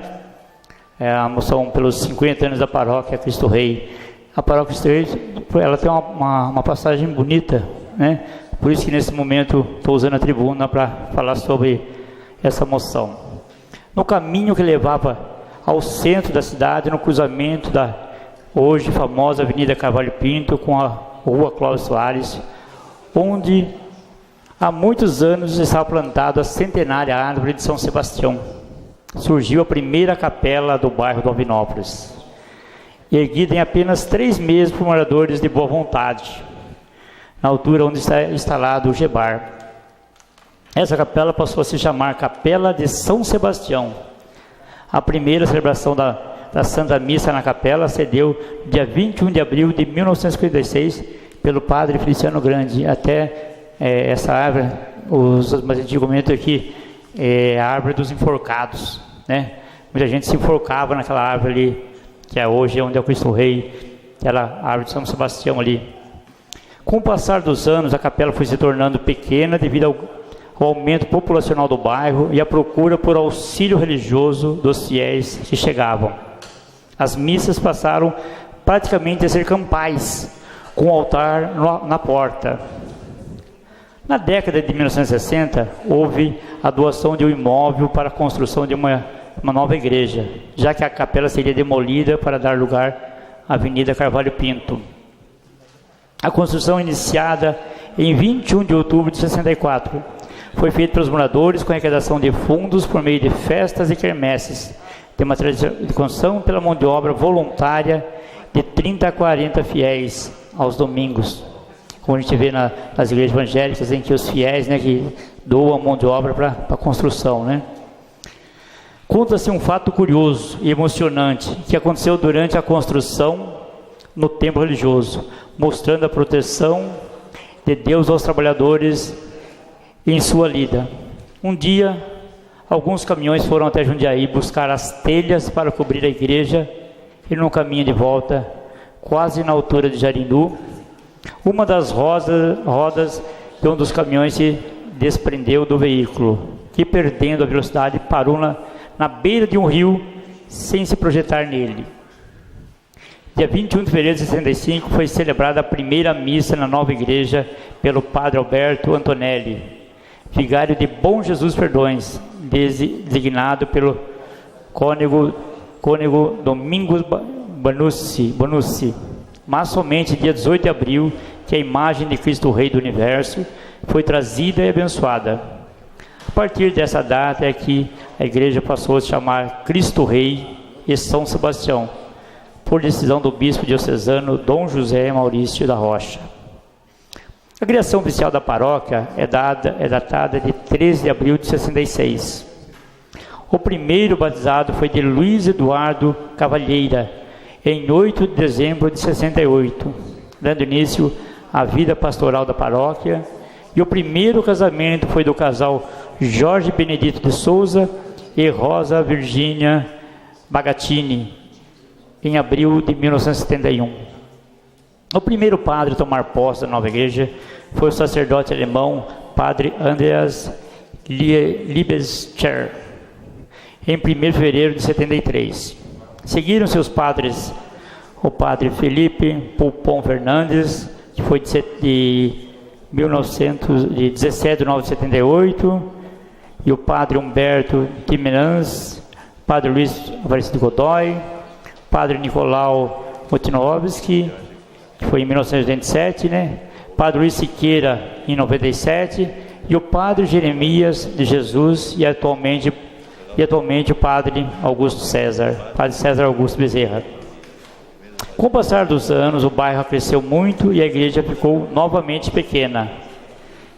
A moção pelos 50 anos da paróquia Cristo Rei. A paróquia Cristo Rei, ela tem uma passagem bonita, né? Por isso que nesse momento estou usando a tribuna para falar sobre essa moção. No caminho que levava ao centro da cidade, no cruzamento da hoje famosa Avenida Carvalho Pinto com a Rua Clóvis Soares, onde há muitos anos estava plantada a centenária árvore de São Sebastião, surgiu a primeira capela do bairro do Alvinópolis, erguida em apenas 3 meses por moradores de boa vontade, na altura onde está instalado o Gebar. Essa capela passou a se chamar Capela de São Sebastião. A primeira celebração da Santa Missa na capela se deu dia 21 de abril de 1956 pelo padre Feliciano Grande. Até essa árvore, os mais antigos comentam aqui, é a árvore dos enforcados, né? Muita gente se enforcava naquela árvore ali, que é hoje onde é o Cristo Rei, aquela árvore de São Sebastião ali. Com o passar dos anos, a capela foi se tornando pequena devido ao aumento populacional do bairro e a procura por auxílio religioso dos fiéis que chegavam. As missas passaram praticamente a ser campais, com o altar na porta. Na década de 1960, houve a doação de um imóvel para a construção de uma nova igreja, já que a capela seria demolida para dar lugar à Avenida Carvalho Pinto. A construção, iniciada em 21 de outubro de 64, foi feita pelos moradores com arrecadação de fundos por meio de festas e quermesses. Tem uma tradição de construção pela mão de obra voluntária de 30 a 40 fiéis aos domingos, como a gente vê nas igrejas evangélicas, em que os fiéis, né, que doam a mão de obra para a construção, né? Conta-se um fato curioso e emocionante que aconteceu durante a construção no templo religioso, mostrando a proteção de Deus aos trabalhadores em sua lida. Um dia, alguns caminhões foram até Jundiaí buscar as telhas para cobrir a igreja e no caminho de volta, quase na altura de Jarindu, uma das rodas de um dos caminhões se desprendeu do veículo e, perdendo a velocidade, parou na beira de um rio sem se projetar nele. Dia 21 de fevereiro de 65 foi celebrada a primeira missa na nova igreja pelo padre Alberto Antonelli, vigário de Bom Jesus Perdões, designado pelo cônego Domingos Bonucci. Mas somente dia 18 de abril que a imagem de Cristo Rei do Universo foi trazida e abençoada. A partir dessa data é que a igreja passou a se chamar Cristo Rei e São Sebastião, por decisão do bispo diocesano Dom José Maurício da Rocha. A criação oficial da paróquia é datada de 13 de abril de 66. O primeiro batizado foi de Luiz Eduardo Cavalheira, em 8 de dezembro de 68, dando início à vida pastoral da paróquia, e o primeiro casamento foi do casal Jorge Benedito de Souza e Rosa Virgínia Bagatini, em abril de 1971. O primeiro padre a tomar posse da nova igreja foi o sacerdote alemão, padre Andreas Liebescher, em 1º de fevereiro de 73. Seguiram seus padres o padre Felipe Pulpon Fernandes, que foi de 17 de nove de 78, e o padre Humberto Timenans, padre Luiz Aparecido Godoy, padre Nicolau Motinovski, que foi em 1987, né? Padre Luiz Siqueira, em 97, e o padre Jeremias de Jesus, e atualmente o padre Augusto César, padre César Augusto Bezerra. Com o passar dos anos, o bairro cresceu muito e a igreja ficou novamente pequena.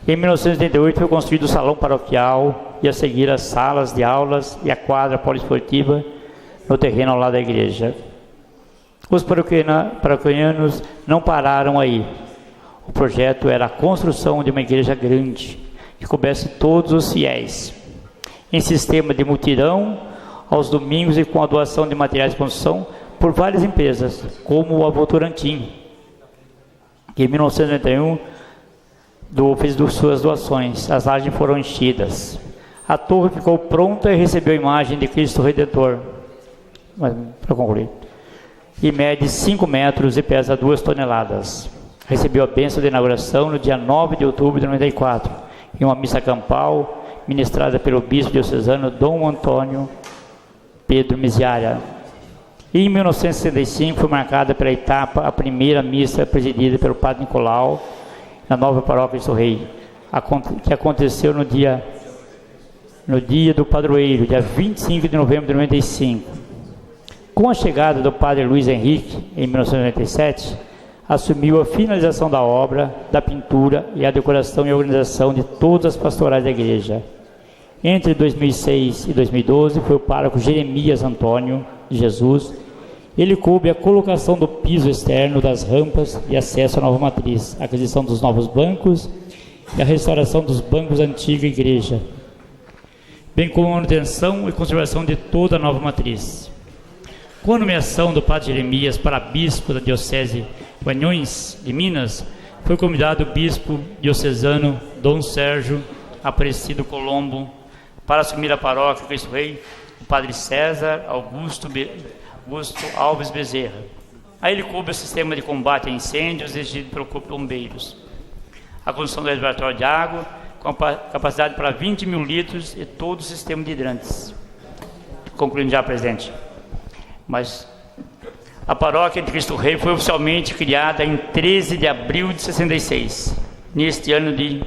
Em 1988 foi construído o salão paroquial e a seguir as salas de aulas e a quadra poliesportiva no terreno ao lado da igreja. Os paroquianos não pararam aí. O projeto era a construção de uma igreja grande, que coubesse todos os fiéis, em sistema de mutirão, aos domingos e com a doação de materiais de construção por várias empresas, como o Votorantim, que em 1991 fez suas doações. As lajes foram enchidas. A torre ficou pronta e recebeu a imagem de Cristo Redentor. Para concluir. E mede 5 metros e pesa 2 toneladas. Recebeu a bênção de inauguração no dia 9 de outubro de 94, em uma missa campal ministrada pelo bispo diocesano Dom Antônio Pedro Miziara. E em 1965 foi marcada pela etapa a primeira missa presidida pelo Padre Nicolau na nova paróquia de Sorrei, que aconteceu no dia do padroeiro, dia 25 de novembro de 95. Com a chegada do Padre Luiz Henrique, em 1997, assumiu a finalização da obra, da pintura e a decoração e organização de todas as pastorais da igreja. Entre 2006 e 2012 foi o pároco Jeremias Antônio de Jesus. Ele coube a colocação do piso externo das rampas de acesso à nova matriz, a aquisição dos novos bancos e a restauração dos bancos da antiga igreja, bem como a manutenção e conservação de toda a nova matriz. Com a nomeação do Padre Jeremias para bispo da Diocese Guanhões de Minas, foi convidado o bispo diocesano Dom Sérgio Aparecido Colombo para assumir a paróquia Cristo Rei, o Padre César Augusto Alves Bezerra. A ele coube o sistema de combate a incêndios exigido pelo Corpo de Bombeiros, a construção do reservatório de água com capacidade para 20 mil litros e todo o sistema de hidrantes. Concluindo já, presidente. Mas a paróquia de Cristo Rei foi oficialmente criada em 13 de abril de 66. Neste ano de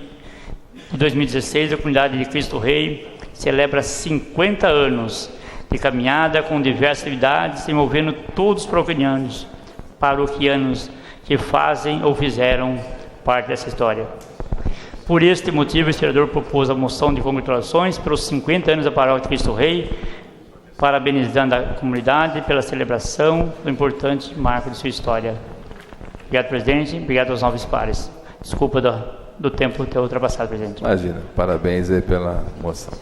2016, a comunidade de Cristo Rei celebra 50 anos de caminhada com diversas atividades envolvendo todos os paroquianos que fazem ou fizeram parte dessa história. Por este motivo, o historiador propôs a moção de congratulações pelos 50 anos da paróquia de Cristo Rei, parabenizando a comunidade pela celebração do importante marco de sua história. Obrigado, presidente. Obrigado aos novos pares. Desculpa do tempo ter ultrapassado, presidente. Imagina. Parabéns aí pela moção.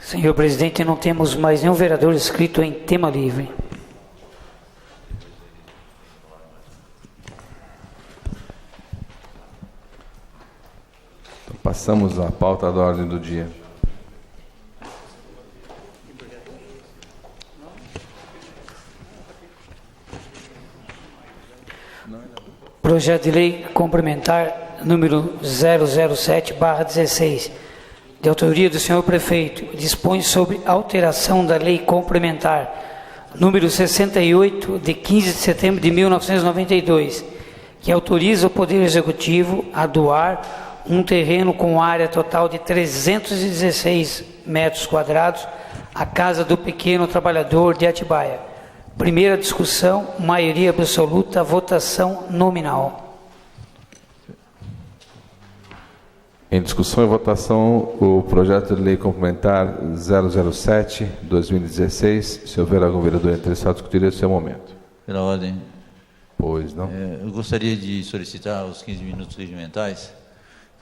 Senhor presidente, não temos mais nenhum vereador inscrito em tema livre. Então, passamos à pauta da ordem do dia. Projeto de lei complementar número 007/16, de autoria do senhor prefeito, dispõe sobre alteração da lei complementar número 68, de 15 de setembro de 1992, que autoriza o Poder Executivo a doar um terreno com área total de 316 metros quadrados à Casa do Pequeno Trabalhador de Atibaia. Primeira discussão, maioria absoluta, votação nominal. Em discussão e votação, o projeto de lei complementar 007/2016. Se houver algum vereador interessado, discutir esse é o momento. Pela ordem. Pois não. Eu gostaria de solicitar os 15 minutos regimentais,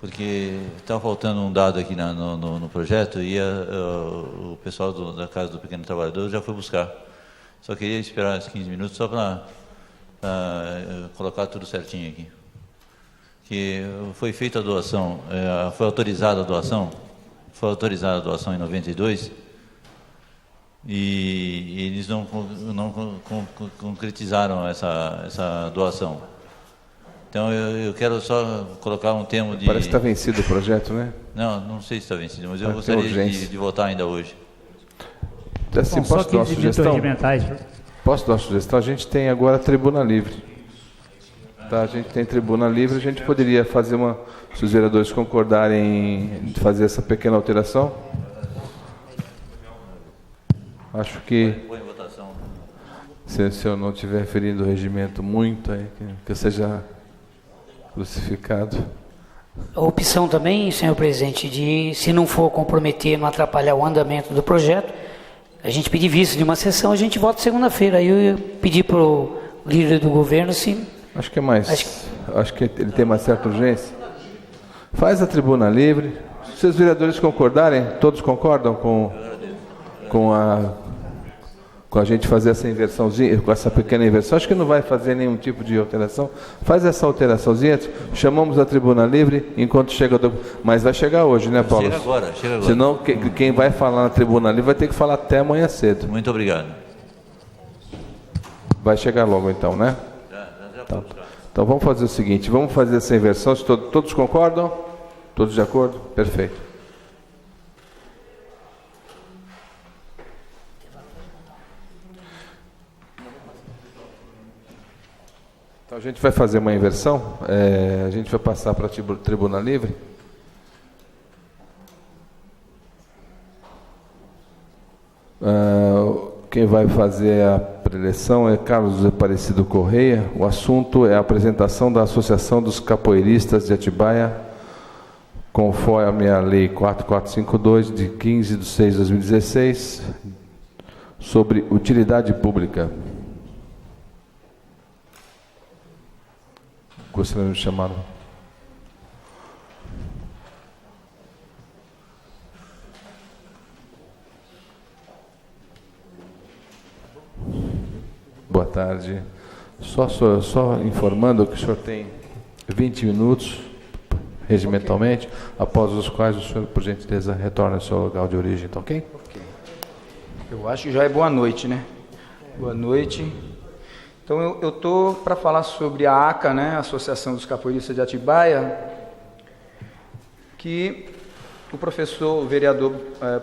porque está faltando um dado aqui no projeto e o pessoal da Casa do Pequeno Trabalhador já foi buscar. Só queria esperar os 15 minutos só para colocar tudo certinho aqui. Que foi feita a doação, foi autorizada a doação em 92 e eles não concretizaram essa doação. Então eu quero só colocar um termo de... Parece que está vencido o projeto, né? Não sei se está vencido, mas eu gostaria de votar ainda hoje. Assim, posso dar uma sugestão? Posso dar uma sugestão? A gente tem agora a tribuna livre. Tá, a gente tem tribuna livre, a gente poderia fazer se os vereadores concordarem em fazer essa pequena alteração. Acho que, se eu não estiver ferindo o regimento muito, aí, que eu seja crucificado. A opção também, senhor presidente, de, se não for comprometer, não atrapalhar o andamento do projeto, a gente pedir vista de uma sessão, a gente vota segunda-feira. Aí eu ia pedir para o líder do governo se... Acho que é mais. Acho que ele tem uma certa urgência. Faz a tribuna livre. Se os vereadores concordarem, todos concordam com com a gente fazer essa inversãozinha, com essa pequena inversão, acho que não vai fazer nenhum tipo de alteração, faz essa alteraçãozinha, chamamos a tribuna livre, enquanto chega, mas vai chegar hoje, né, Paulo? Chega agora. Senão, quem vai falar na tribuna livre vai ter que falar até amanhã cedo. Muito obrigado. Vai chegar logo então, né? Tá. Então vamos fazer o seguinte, vamos fazer essa inversão, todos concordam? Todos de acordo? Perfeito. Então a gente vai fazer uma inversão, a gente vai passar para a tribuna livre. Quem vai fazer a preleção é Carlos Aparecido Correia. O assunto é a apresentação da Associação dos Capoeiristas de Atibaia, conforme a Lei 4452, de 15/6/2016, sobre utilidade pública. Gostaria de chamar. Boa tarde. Só informando que o senhor tem 20 minutos, regimentalmente, após os quais o senhor, por gentileza, retorna ao seu local de origem, tá ok? Ok. Eu acho que já é boa noite, né? Boa noite. Então, eu estou para falar sobre a ACA, né, Associação dos Capoeiristas de Atibaia, que o vereador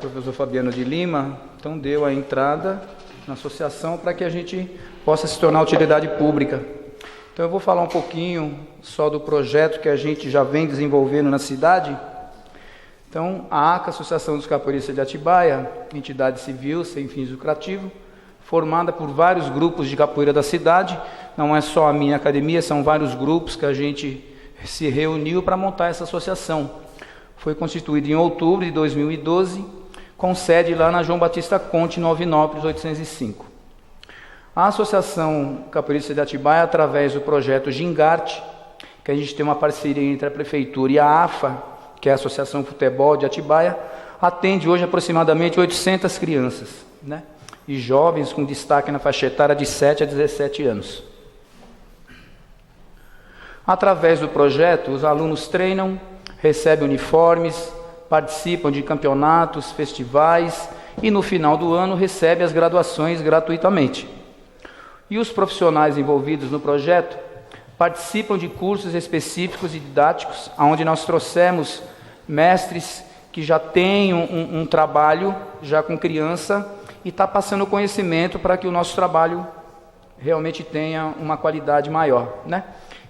professor Fabiano de Lima, então, deu a entrada na associação para que a gente possa se tornar utilidade pública. Então, eu vou falar um pouquinho só do projeto que a gente já vem desenvolvendo na cidade. Então, a ACA, Associação dos Capoeiristas de Atibaia, entidade civil sem fins lucrativos, formada por vários grupos de capoeira da cidade, não é só a minha academia, são vários grupos que a gente se reuniu para montar essa associação. Foi constituída em outubro de 2012, com sede lá na João Batista Conte, Nova Inópolis, 805. A Associação Capoeirista de Atibaia, através do projeto Gingarte, que a gente tem uma parceria entre a Prefeitura e a AFA, que é a Associação Futebol de Atibaia, atende hoje aproximadamente 800 crianças, né? E jovens com destaque na faixa etária de 7 a 17 anos. Através do projeto, os alunos treinam, recebem uniformes, participam de campeonatos, festivais e no final do ano recebem as graduações gratuitamente. E os profissionais envolvidos no projeto participam de cursos específicos e didáticos, onde nós trouxemos mestres que já têm um trabalho já com criança e está passando conhecimento para que o nosso trabalho realmente tenha uma qualidade maior, né?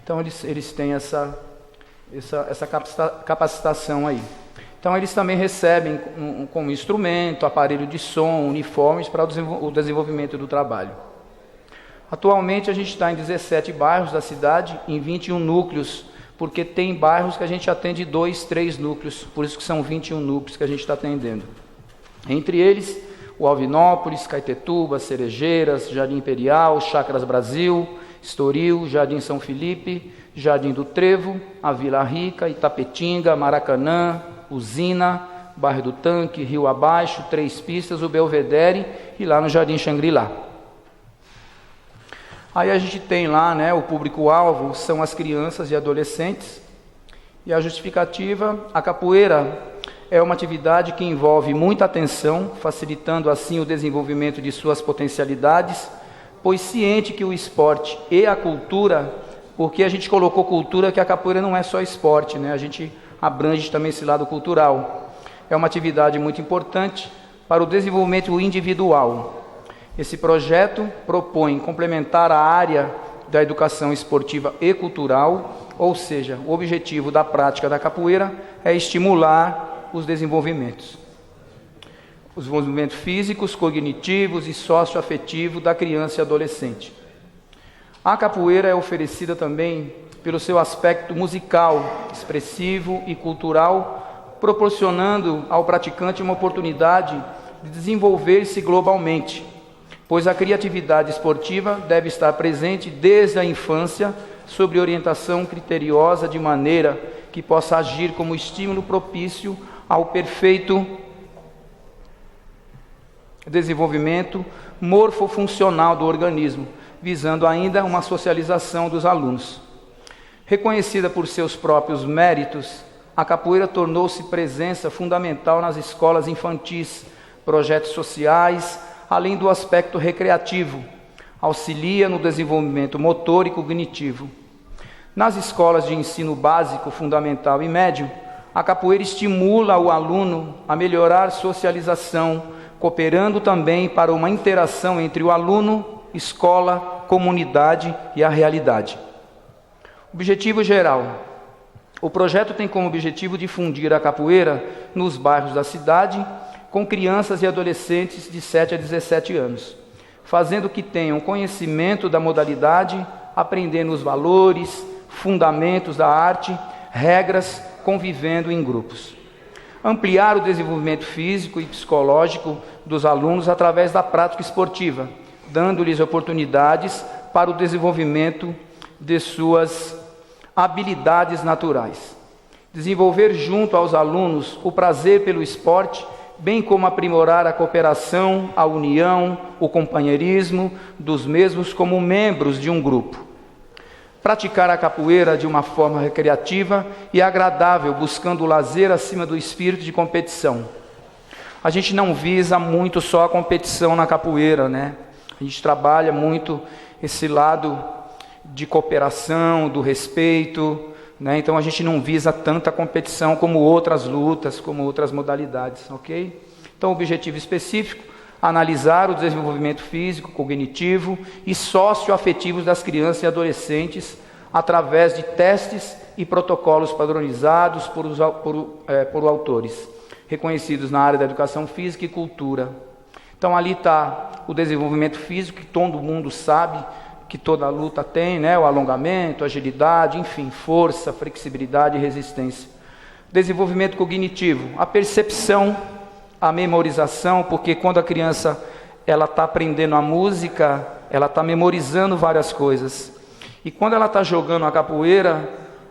Então, eles têm essa capacitação aí. Então, eles também recebem como instrumento, aparelho de som, uniformes para o desenvolvimento do trabalho. Atualmente, a gente está em 17 bairros da cidade, em 21 núcleos, porque tem bairros que a gente atende 2, 3 núcleos, por isso que são 21 núcleos que a gente está atendendo. Entre eles, o Alvinópolis, Caetetuba, Cerejeiras, Jardim Imperial, Chácaras Brasil, Estoril, Jardim São Felipe, Jardim do Trevo, a Vila Rica, Itapetinga, Maracanã, Usina, Bairro do Tanque, Rio Abaixo, Três Pistas, o Belvedere e lá no Jardim Xangri-Lá. Aí a gente tem lá, né, o público-alvo são as crianças e adolescentes, e a justificativa, a capoeira é uma atividade que envolve muita atenção, facilitando assim o desenvolvimento de suas potencialidades, pois ciente que o esporte e a cultura, porque a gente colocou cultura, que a capoeira não é só esporte, né? A gente abrange também esse lado cultural. É uma atividade muito importante para o desenvolvimento individual. Esse projeto propõe complementar a área da educação esportiva e cultural, ou seja, o objetivo da prática da capoeira é estimular os desenvolvimentos físicos, cognitivos e socioafetivos da criança e adolescente. A capoeira é oferecida também pelo seu aspecto musical, expressivo e cultural, proporcionando ao praticante uma oportunidade de desenvolver-se globalmente, pois a criatividade esportiva deve estar presente desde a infância, sob orientação criteriosa, de maneira que possa agir como estímulo propício ao perfeito desenvolvimento morfofuncional do organismo, visando ainda uma socialização dos alunos. Reconhecida por seus próprios méritos, a capoeira tornou-se presença fundamental nas escolas infantis, projetos sociais, além do aspecto recreativo, auxilia no desenvolvimento motor e cognitivo. Nas escolas de ensino básico, fundamental e médio, a capoeira estimula o aluno a melhorar socialização, cooperando também para uma interação entre o aluno, escola, comunidade e a realidade. Objetivo geral. O projeto tem como objetivo difundir a capoeira nos bairros da cidade, com crianças e adolescentes de 7 a 17 anos, fazendo que tenham conhecimento da modalidade, aprendendo os valores, fundamentos da arte, regras, convivendo em grupos. Ampliar o desenvolvimento físico e psicológico dos alunos através da prática esportiva, dando-lhes oportunidades para o desenvolvimento de suas habilidades naturais. Desenvolver junto aos alunos o prazer pelo esporte, bem como aprimorar a cooperação, a união, o companheirismo dos mesmos como membros de um grupo. Praticar a capoeira de uma forma recreativa e agradável, buscando o lazer acima do espírito de competição. A gente não visa muito só a competição na capoeira, né? A gente trabalha muito esse lado de cooperação, do respeito, né? Então a gente não visa tanta competição como outras lutas, como outras modalidades, ok? Então o objetivo específico, analisar o desenvolvimento físico, cognitivo e socioafetivos das crianças e adolescentes através de testes e protocolos padronizados por autores, reconhecidos na área da educação física e cultura. Então ali está o desenvolvimento físico, que todo mundo sabe que toda luta tem, né? O alongamento, agilidade, enfim, força, flexibilidade e resistência. Desenvolvimento cognitivo, a percepção, a memorização, porque quando a criança ela está aprendendo a música, ela está memorizando várias coisas. E quando ela está jogando a capoeira,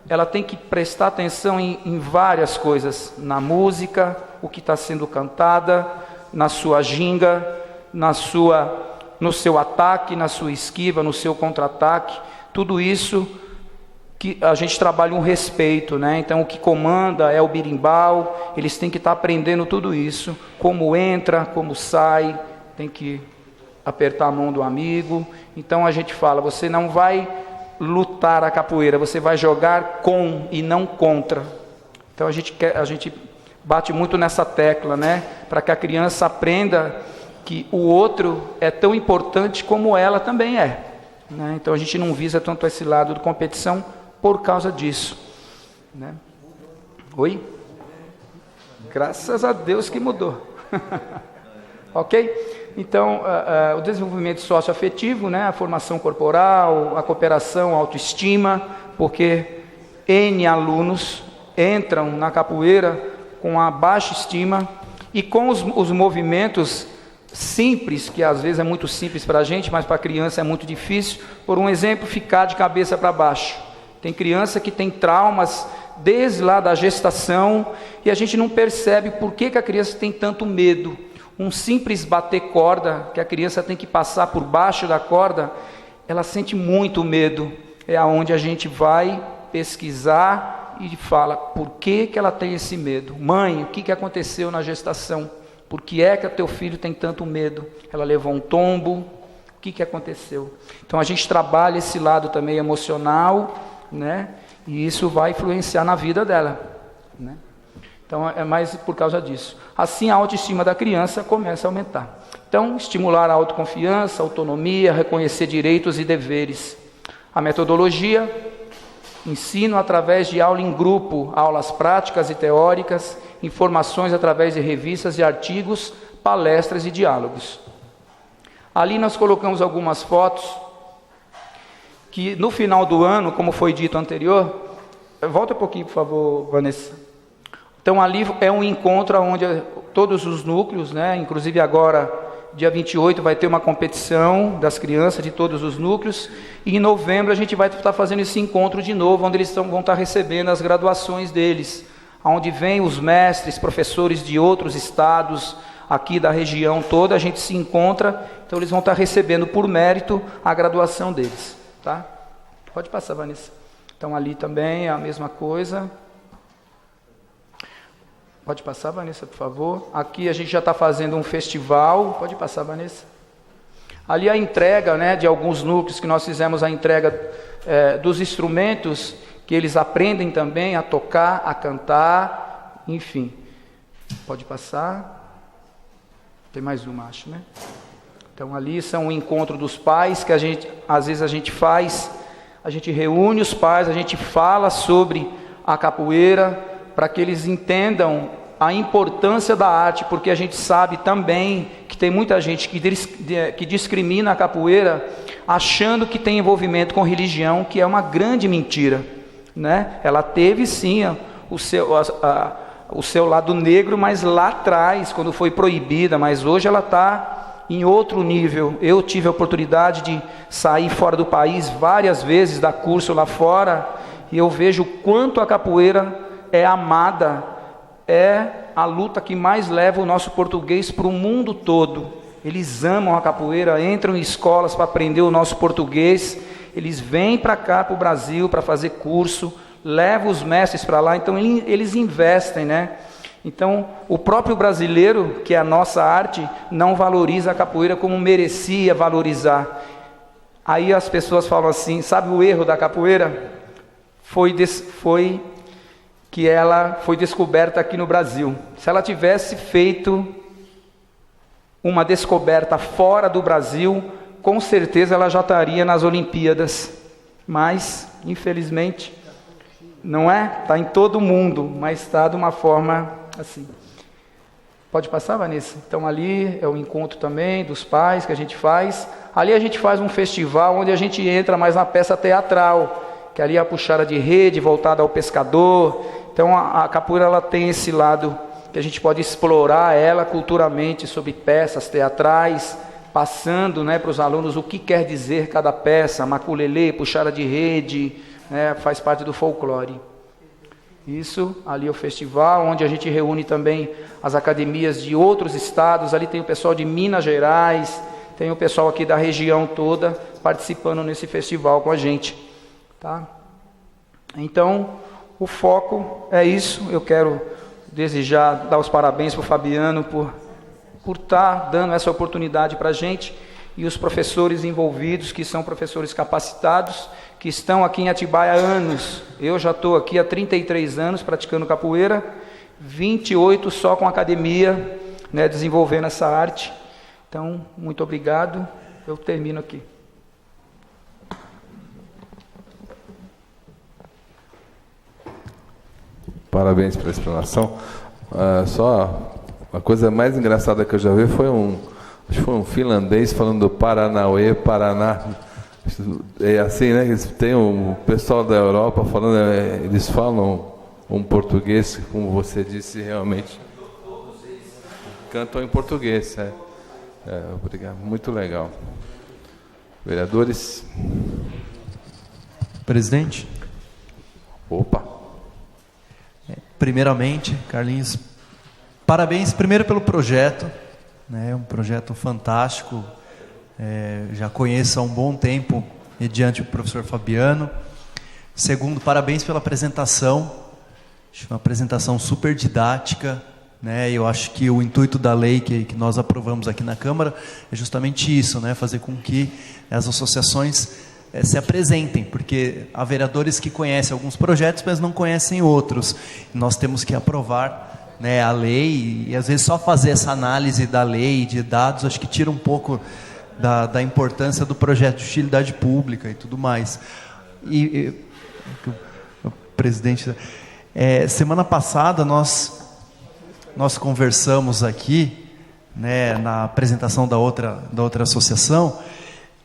ela tem que prestar atenção em várias coisas, na música, o que está sendo cantada, na sua ginga, no seu ataque, na sua esquiva, no seu contra-ataque, tudo isso que a gente trabalha um respeito, né? Então o que comanda é o birimbau, eles têm que estar aprendendo tudo isso, como entra, como sai, tem que apertar a mão do amigo. Então a gente fala, você não vai lutar a capoeira, você vai jogar com e não contra. Então a gente bate muito nessa tecla, né? Para que a criança aprenda que o outro é tão importante como ela também é, né? Então a gente não visa tanto esse lado de competição por causa disso, né? Oi? Graças a Deus que mudou. Ok? Então, o desenvolvimento socioafetivo, né? A formação corporal, a cooperação, a autoestima, porque N alunos entram na capoeira com a baixa estima e com os movimentos simples, que às vezes é muito simples para a gente, mas para a criança é muito difícil. Por um exemplo, ficar de cabeça para baixo. Tem criança que tem traumas desde lá da gestação e a gente não percebe por que a criança tem tanto medo. Um simples bater corda, que a criança tem que passar por baixo da corda, ela sente muito medo. É aonde a gente vai pesquisar e fala, por que ela tem esse medo? Mãe, o que aconteceu na gestação? Por que é que o teu filho tem tanto medo? Ela levou um tombo? O que aconteceu? Então a gente trabalha esse lado também emocional, né? E isso vai influenciar na vida dela, né? Então é mais por causa disso. Assim a autoestima da criança começa a aumentar. Então estimular a autoconfiança, autonomia, reconhecer direitos e deveres. A metodologia, ensino através de aula em grupo, aulas práticas e teóricas, informações através de revistas e artigos, palestras e diálogos. Ali nós colocamos algumas fotos que no final do ano, como foi dito anterior, volta um pouquinho, por favor, Vanessa. Então ali é um encontro onde todos os núcleos, né, inclusive agora, dia 28, vai ter uma competição das crianças de todos os núcleos, e em novembro a gente vai estar fazendo esse encontro de novo, onde eles vão estar recebendo as graduações deles, onde vêm os mestres, professores de outros estados, aqui da região toda, a gente se encontra, então eles vão estar recebendo por mérito a graduação deles, tá? Pode passar, Vanessa. Então ali também é a mesma coisa. Pode passar, Vanessa, por favor. Aqui a gente já está fazendo um festival. Pode passar, Vanessa. Ali a entrega, né, de alguns núcleos que nós fizemos a entrega dos instrumentos que eles aprendem também a tocar, a cantar, enfim. Pode passar. Tem mais uma, acho, né? Então ali são o encontro dos pais que às vezes a gente faz, a gente reúne os pais, a gente fala sobre a capoeira para que eles entendam a importância da arte, porque a gente sabe também que tem muita gente que discrimina a capoeira achando que tem envolvimento com religião, que é uma grande mentira, né? Ela teve sim o seu lado negro, mas lá atrás, quando foi proibida, mas hoje ela está em outro nível. Eu tive a oportunidade de sair fora do país várias vezes, dar curso lá fora, e eu vejo o quanto a capoeira é amada, é a luta que mais leva o nosso português para o mundo todo. Eles amam a capoeira, entram em escolas para aprender o nosso português, eles vêm para cá, para o Brasil, para fazer curso, levam os mestres para lá, então eles investem, né? Então, o próprio brasileiro, que é a nossa arte, não valoriza a capoeira como merecia valorizar. Aí as pessoas falam assim, sabe o erro da capoeira? Foi que ela foi descoberta aqui no Brasil. Se ela tivesse feito uma descoberta fora do Brasil, com certeza ela já estaria nas Olimpíadas. Mas, infelizmente, não é? Está em todo mundo, mas está de uma forma assim. Pode passar, Vanessa? Então ali é o encontro também dos pais que a gente faz. Ali a gente faz um festival onde a gente entra mais na peça teatral, que ali é a puxada de rede voltada ao pescador. Então a capoeira ela tem esse lado que a gente pode explorar ela culturalmente sobre peças teatrais, passando, né, para os alunos o que quer dizer cada peça, maculelê, puxada de rede, né, faz parte do folclore. Isso, ali é o festival, onde a gente reúne também as academias de outros estados, ali tem o pessoal de Minas Gerais, tem o pessoal aqui da região toda participando nesse festival com a gente, tá? Então, o foco é isso. Eu quero dar os parabéns para o Fabiano por estar dando essa oportunidade para a gente, e os professores envolvidos, que são professores capacitados, que estão aqui em Atibaia há anos. Eu já estou aqui há 33 anos praticando capoeira, 28 só com academia, né, desenvolvendo essa arte. Então, muito obrigado. Eu termino aqui. Parabéns pela explanação. Só a coisa mais engraçada que eu já vi foi acho que foi um finlandês falando do Paranauê, Paraná. É assim, né? Tem o pessoal da Europa falando, eles falam um português, como você disse, realmente. Cantam em português, obrigado, muito legal. Vereadores. Presidente. Opa. Primeiramente, Carlinhos, parabéns primeiro pelo projeto, né? Um projeto fantástico. Já conheço há um bom tempo, mediante o professor Fabiano. Segundo, parabéns pela apresentação. Acho uma apresentação super didática, né? Eu acho que o intuito da lei que nós aprovamos aqui na Câmara é justamente isso, né? Fazer com que as associações se apresentem, porque há vereadores que conhecem alguns projetos, mas não conhecem outros. Nós temos que aprovar, né, a lei, e às vezes só fazer essa análise da lei, de dados, acho que tira um pouco da importância do projeto de utilidade pública e tudo mais. E o presidente, semana passada nós conversamos aqui, né, na apresentação da outra associação,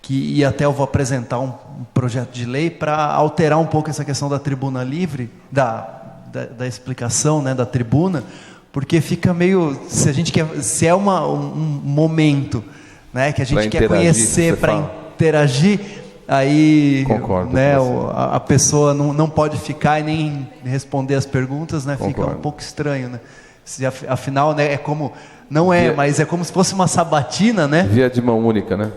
e até eu vou apresentar um projeto de lei para alterar um pouco essa questão da tribuna livre, da explicação, né, da tribuna, porque fica meio, se é um momento, né, que a gente quer conhecer para interagir, aí, concordo, né, a pessoa não pode ficar e nem responder as perguntas, né, fica um pouco estranho, né? Afinal, né, é como... Não é, mas é como se fosse uma sabatina, né? Via de mão única, né?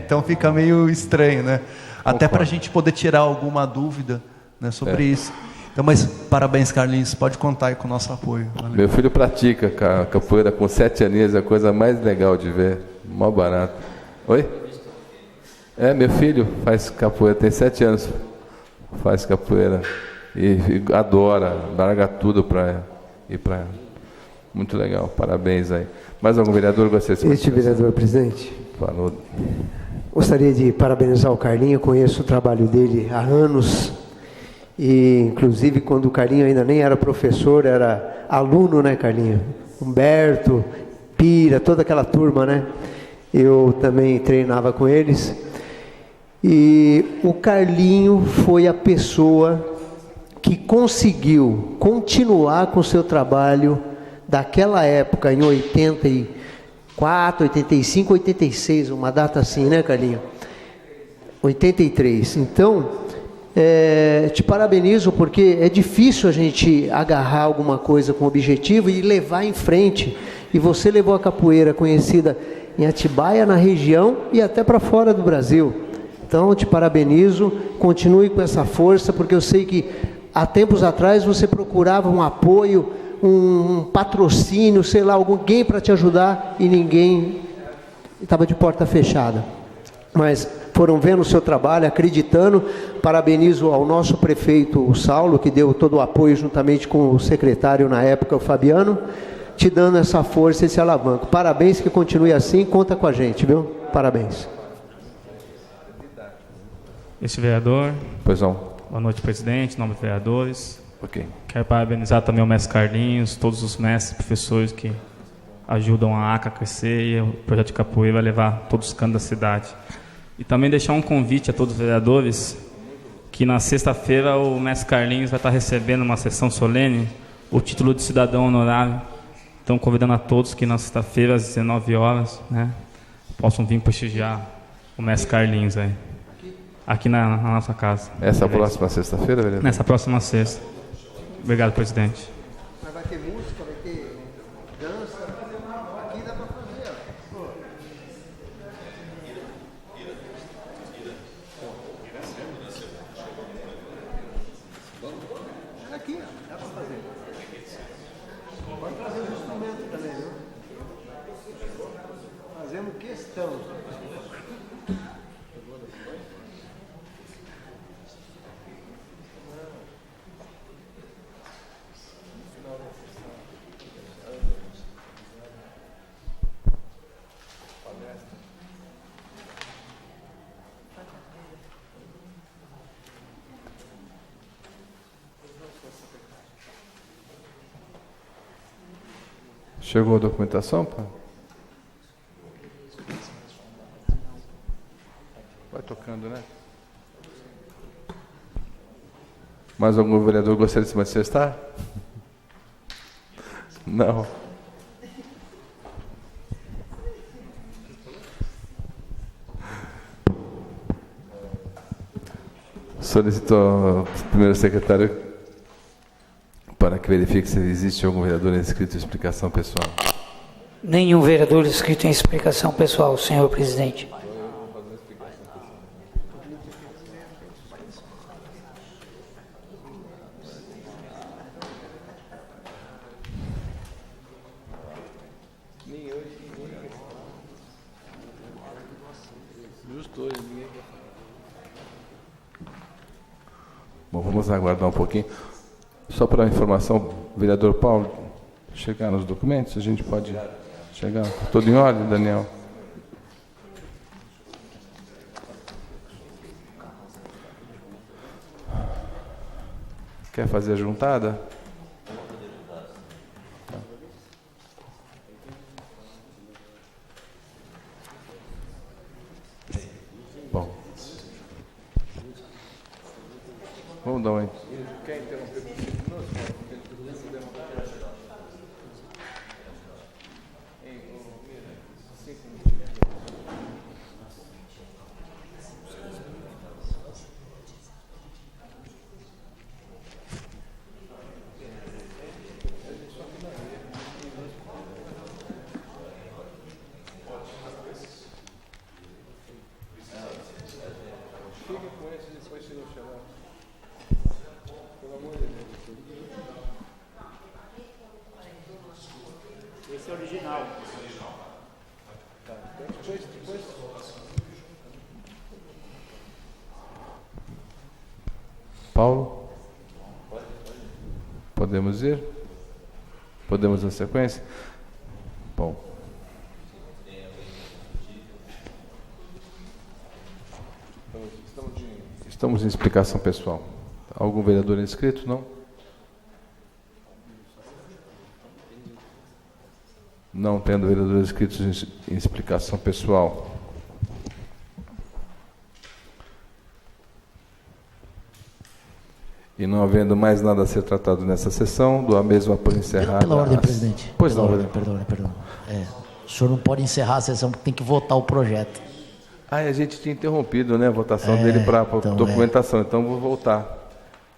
Então fica meio estranho, né? Até para a gente poder tirar alguma dúvida, né, sobre isso. Então, mas parabéns, Carlinhos, pode contar aí com o nosso apoio. Valeu. Meu filho pratica capoeira com 7 aninhos, é a coisa mais legal de ver, mó barato. Oi? Meu filho faz capoeira, tem 7 anos, faz capoeira e adora, larga tudo para ir para ela. Muito legal, parabéns aí. Mais algum vereador gostaria de... Este vereador, presidente. Falou. Gostaria de parabenizar o Carlinho, eu conheço o trabalho dele há anos, e inclusive quando o Carlinho ainda nem era professor, era aluno, né, Carlinho? Humberto, Pira, toda aquela turma, né? Eu também treinava com eles, e o Carlinho foi a pessoa que conseguiu continuar com o seu trabalho daquela época, em 84, 85, 86, uma data assim, né, Carlinho? 83. Então, te parabenizo, porque é difícil a gente agarrar alguma coisa com objetivo e levar em frente. E você levou a capoeira conhecida em Atibaia, na região e até para fora do Brasil. Então, te parabenizo, continue com essa força, porque eu sei que há tempos atrás você procurava um apoio, um patrocínio, sei lá, alguém para te ajudar e ninguém, estava de porta fechada. Mas foram vendo o seu trabalho, acreditando. Parabenizo ao nosso prefeito, o Saulo, que deu todo o apoio juntamente com o secretário na época, o Fabiano, te dando essa força, esse alavanco. Parabéns, que continue assim, conta com a gente, viu? Parabéns. Este vereador. Pois não. Boa noite, presidente, nobres vereadores. Ok. Quero parabenizar também o mestre Carlinhos, todos os mestres e professores que ajudam a ACA a crescer, e o projeto de capoeira vai levar todos os cantos da cidade. E também deixar um convite a todos os vereadores, que na sexta-feira o mestre Carlinhos vai estar recebendo uma sessão solene, o título de cidadão honorário. Então, convidando a todos que na sexta-feira, às 19 horas, né, possam vir prestigiar o mestre Carlinhos aí, aqui na nossa casa. Essa próxima sexta-feira, vereador? Nessa próxima sexta. Obrigado, presidente. Mas vai ter música, vai ter dança, aqui dá para fazer, ó. Aqui, ó, dá para fazer. Pode trazer os instrumentos também, viu? Fazemos questão. Chegou a documentação, pá? Vai tocando, né? Mais algum vereador gostaria de se manifestar? Não. Solicito ao primeiro secretário para que verifique se existe algum vereador inscrito em explicação pessoal. Nenhum vereador inscrito em explicação pessoal, senhor presidente. Bom, vamos aguardar um pouquinho. Só para informação, vereador Paulo, chegar nos documentos, a gente pode chegar. Tudo em ordem, Daniel? Quer fazer a juntada? Bom. Vamos dar uma... Quer interromper por 5 minutos? Podemos ir? Podemos na sequência? Bom. Estamos em explicação pessoal. Algum vereador inscrito? Não? Não tendo vereadores inscritos em explicação pessoal. E não havendo mais nada a ser tratado nessa sessão, dou a mesma por encerrada. Pela ordem, presidente. Pois pela não. ordem, perdão. O senhor não pode encerrar a sessão, porque tem que votar o projeto. A gente tinha interrompido, né, a votação dele para então, documentação, então vou voltar.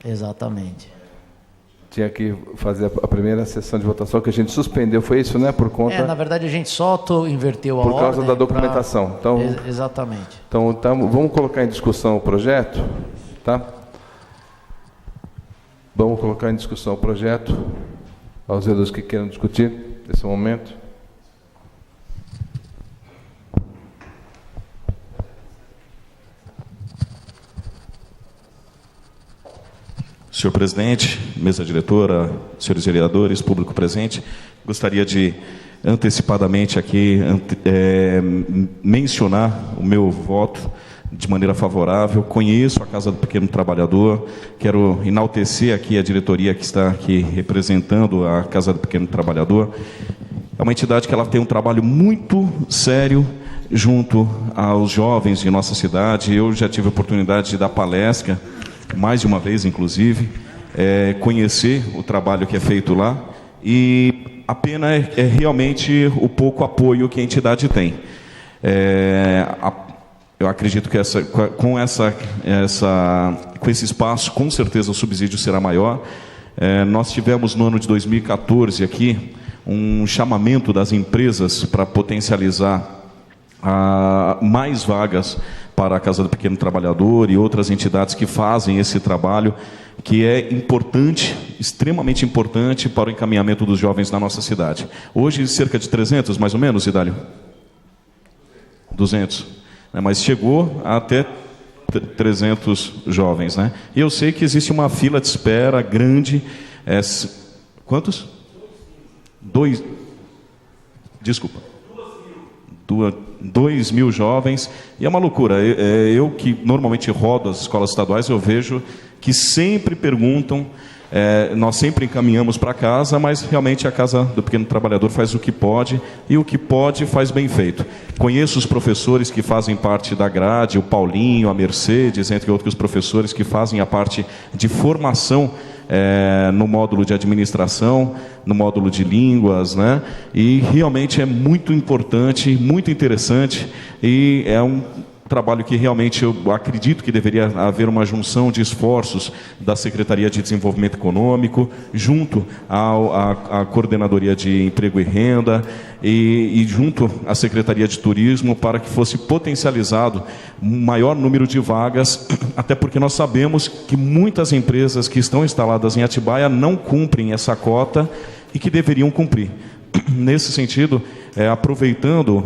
Exatamente. Tinha que fazer a primeira sessão de votação que a gente suspendeu, foi isso, né? Por conta. Na verdade a gente só inverteu a ordem. Por causa da documentação. Então, exatamente. Então, vamos colocar em discussão o projeto, tá? Vamos colocar em discussão o projeto. Aos vereadores que queiram discutir nesse momento. Senhor presidente, mesa diretora, senhores vereadores, público presente, gostaria de antecipadamente aqui mencionar o meu voto de maneira favorável. Conheço a Casa do Pequeno Trabalhador, quero enaltecer aqui a diretoria que está aqui representando a Casa do Pequeno Trabalhador. É uma entidade que ela tem um trabalho muito sério junto aos jovens de nossa cidade. Eu já tive a oportunidade de dar palestra, mais de uma vez, inclusive, conhecer o trabalho que é feito lá, e a pena é realmente o pouco apoio que a entidade tem. Eu acredito que com esse espaço, com certeza o subsídio será maior. Nós tivemos no ano de 2014 aqui um chamamento das empresas para potencializar mais vagas para a Casa do Pequeno Trabalhador e outras entidades que fazem esse trabalho, que é importante, extremamente importante para o encaminhamento dos jovens na nossa cidade. Hoje, cerca de 300, mais ou menos, Idálio? 200. Mas chegou até 300 jovens, né? E eu sei que existe uma fila de espera grande. Quantos? 2.000 jovens, e é uma loucura. Eu que normalmente rodo as escolas estaduais, eu vejo que sempre perguntam, nós sempre encaminhamos para casa, mas realmente a Casa do Pequeno Trabalhador faz o que pode, e o que pode faz bem feito. Conheço os professores que fazem parte da grade, o Paulinho, a Mercedes, entre outros professores que fazem a parte de formação no módulo de administração, no módulo de línguas, né? E realmente é muito importante, muito interessante, e é um trabalho que realmente eu acredito que deveria haver uma junção de esforços da Secretaria de Desenvolvimento Econômico, junto à Coordenadoria de Emprego e Renda, e junto à Secretaria de Turismo, para que fosse potencializado um maior número de vagas, até porque nós sabemos que muitas empresas que estão instaladas em Atibaia não cumprem essa cota e que deveriam cumprir. Nesse sentido, aproveitando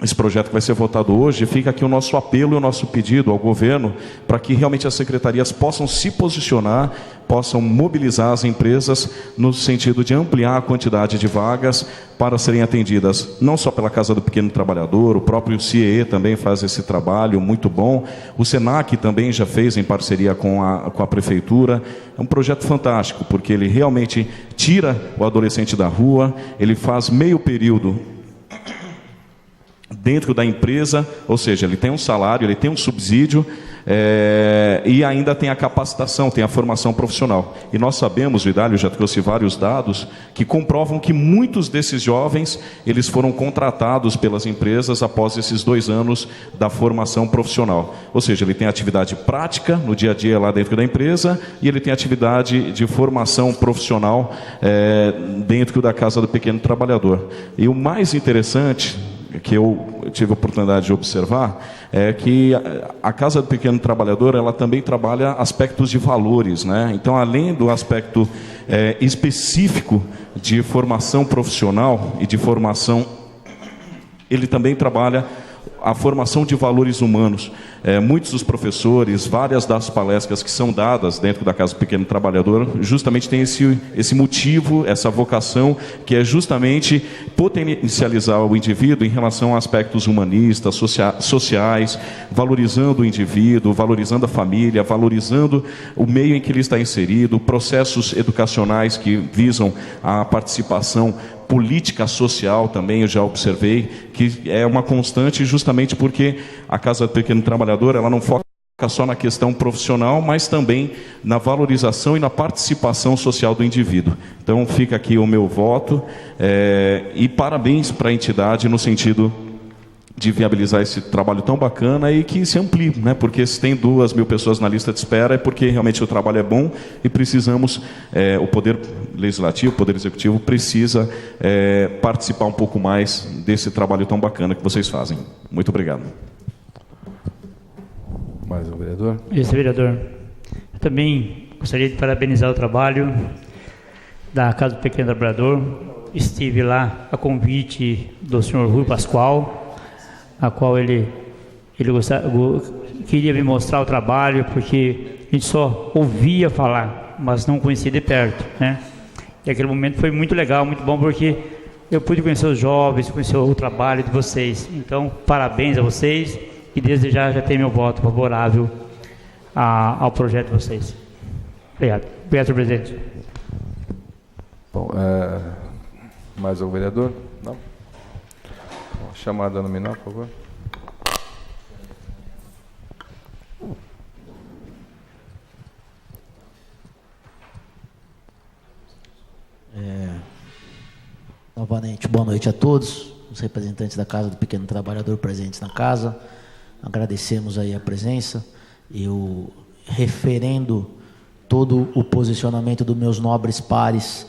esse projeto que vai ser votado hoje, fica aqui o nosso apelo e o nosso pedido ao governo para que realmente as secretarias possam se posicionar, possam mobilizar as empresas no sentido de ampliar a quantidade de vagas para serem atendidas não só pela Casa do Pequeno Trabalhador, o próprio CIE também faz esse trabalho muito bom, o SENAC também já fez em parceria com a Prefeitura. É um projeto fantástico, porque ele realmente tira o adolescente da rua, ele faz meio período dentro da empresa, ou seja, ele tem um salário, ele tem um subsídio, e ainda tem a capacitação, tem a formação profissional. E nós sabemos, o Idálio já trouxe vários dados que comprovam que muitos desses jovens, eles foram contratados pelas empresas após esses 2 anos da formação profissional. Ou seja, ele tem atividade prática no dia a dia lá dentro da empresa, e ele tem atividade de formação profissional dentro da Casa do Pequeno Trabalhador. E o mais interessante que eu tive a oportunidade de observar é que a Casa do Pequeno Trabalhador, ela também trabalha aspectos de valores, né? Então, além do aspecto específico de formação profissional e de formação, ele também trabalha a formação de valores humanos. Muitos dos professores, várias das palestras que são dadas dentro da Casa do Pequeno Trabalhador, justamente tem esse motivo, essa vocação, que é justamente potencializar o indivíduo em relação a aspectos humanistas, sociais, valorizando o indivíduo, valorizando a família, valorizando o meio em que ele está inserido, processos educacionais que visam a participação política social também, eu já observei, que é uma constante justamente porque a Casa do Pequeno Trabalhador, ela não foca só na questão profissional, mas também na valorização e na participação social do indivíduo. Então fica aqui o meu voto e parabéns para a entidade no sentido de viabilizar esse trabalho tão bacana e que se amplie, né? Porque se tem 2.000 pessoas na lista de espera é porque realmente o trabalho é bom e precisamos, o Poder Legislativo, o Poder Executivo precisa participar um pouco mais desse trabalho tão bacana que vocês fazem. Muito obrigado. Mais um vereador? Vice-vereador, eu também gostaria de parabenizar o trabalho da Casa do Pequeno Trabalhador. Estive lá a convite do senhor Rui Pascoal, a qual ele queria me mostrar o trabalho, porque a gente só ouvia falar, mas não conhecia de perto, né? E aquele momento foi muito legal, muito bom, porque eu pude conhecer os jovens, conhecer o trabalho de vocês. Então, parabéns a vocês e desde já tem meu voto favorável ao projeto de vocês. Obrigado. Obrigado, senhor presidente. Bom, mais algum vereador? Não? Chamada nominal, por favor. Novamente, boa noite a todos, os representantes da Casa do Pequeno Trabalhador presentes na casa. Agradecemos aí a presença. Eu referendo todo o posicionamento dos meus nobres pares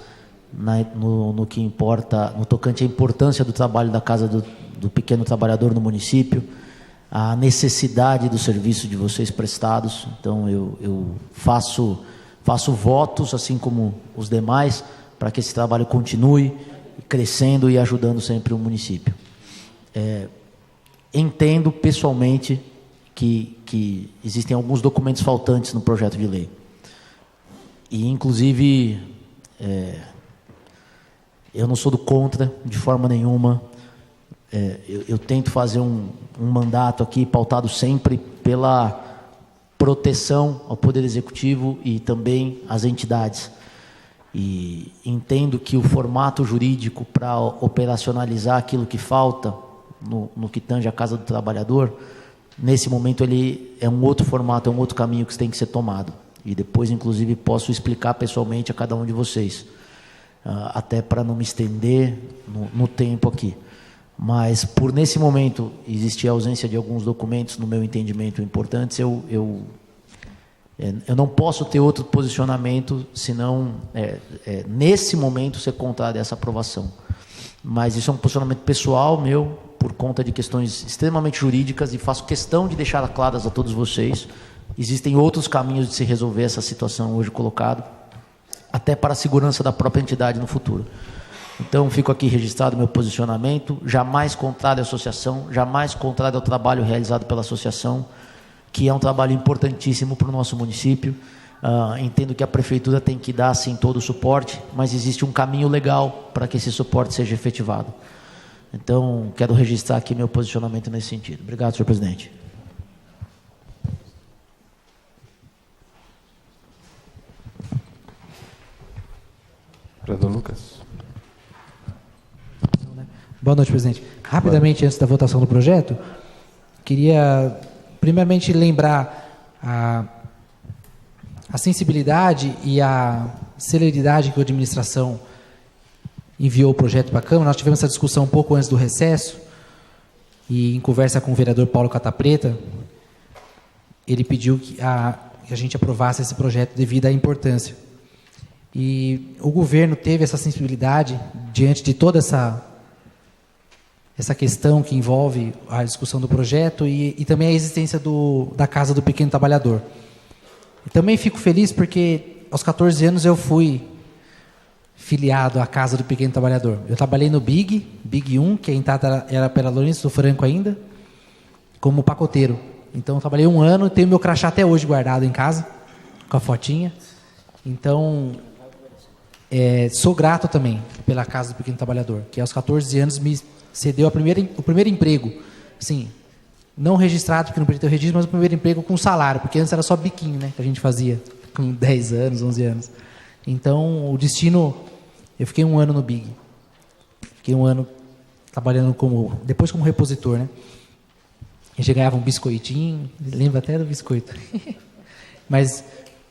no que importa, no tocante à importância do trabalho da Casa do Pequeno Trabalhador no município, a necessidade do serviço de vocês prestados. Então eu faço votos, assim como os demais, para que esse trabalho continue crescendo e ajudando sempre o município. Entendo pessoalmente que existem alguns documentos faltantes no projeto de lei. E, inclusive, eu não sou do contra, de forma nenhuma. Eu tento fazer um mandato aqui pautado sempre pela proteção ao Poder Executivo e também às entidades. E entendo que o formato jurídico para operacionalizar aquilo que falta no que tange a Casa do Trabalhador, nesse momento ele é um outro formato, é um outro caminho que tem que ser tomado. E depois, inclusive, posso explicar pessoalmente a cada um de vocês, até para não me estender no tempo aqui. Mas, por nesse momento existir a ausência de alguns documentos, no meu entendimento, importantes, eu não posso ter outro posicionamento, senão, nesse momento, ser contrário a essa aprovação. Mas isso é um posicionamento pessoal meu, por conta de questões extremamente jurídicas, e faço questão de deixar claras a todos vocês. Existem outros caminhos de se resolver essa situação hoje colocada, até para a segurança da própria entidade no futuro. Então, fico aqui registrado meu posicionamento, jamais contrário à associação, jamais contrário ao trabalho realizado pela associação, que é um trabalho importantíssimo para o nosso município. Entendo que a prefeitura tem que dar, sim, todo o suporte, mas existe um caminho legal para que esse suporte seja efetivado. Então, quero registrar aqui meu posicionamento nesse sentido. Obrigado, senhor presidente. Vereador Lucas. Boa noite, presidente. Rapidamente, antes da votação do projeto, queria, primeiramente, lembrar a sensibilidade e a celeridade que a administração enviou o projeto para a Câmara. Nós tivemos essa discussão um pouco antes do recesso, e em conversa com o vereador Paulo Catapreta, ele pediu que a gente aprovasse esse projeto devido à importância. E o governo teve essa sensibilidade diante de toda essa questão que envolve a discussão do projeto e também a existência da Casa do Pequeno Trabalhador. E também fico feliz porque aos 14 anos eu fui filiado à Casa do Pequeno Trabalhador. Eu trabalhei no Big 1, que a entrada era pela Lourenço do Franco ainda, como pacoteiro. Então, eu trabalhei 1 ano e tenho meu crachá até hoje guardado em casa, com a fotinha. Então, sou grato também pela Casa do Pequeno Trabalhador, que aos 14 anos me cedeu o primeiro emprego. Sim, não registrado, porque não podia ter o registro, mas o primeiro emprego com salário, porque antes era só biquinho, né, que a gente fazia com 10 anos, 11 anos. Então, o destino... Eu fiquei 1 ano no Big. Fiquei 1 ano trabalhando depois como repositor, né? A gente ganhava um biscoitinho, lembro até do biscoito. Mas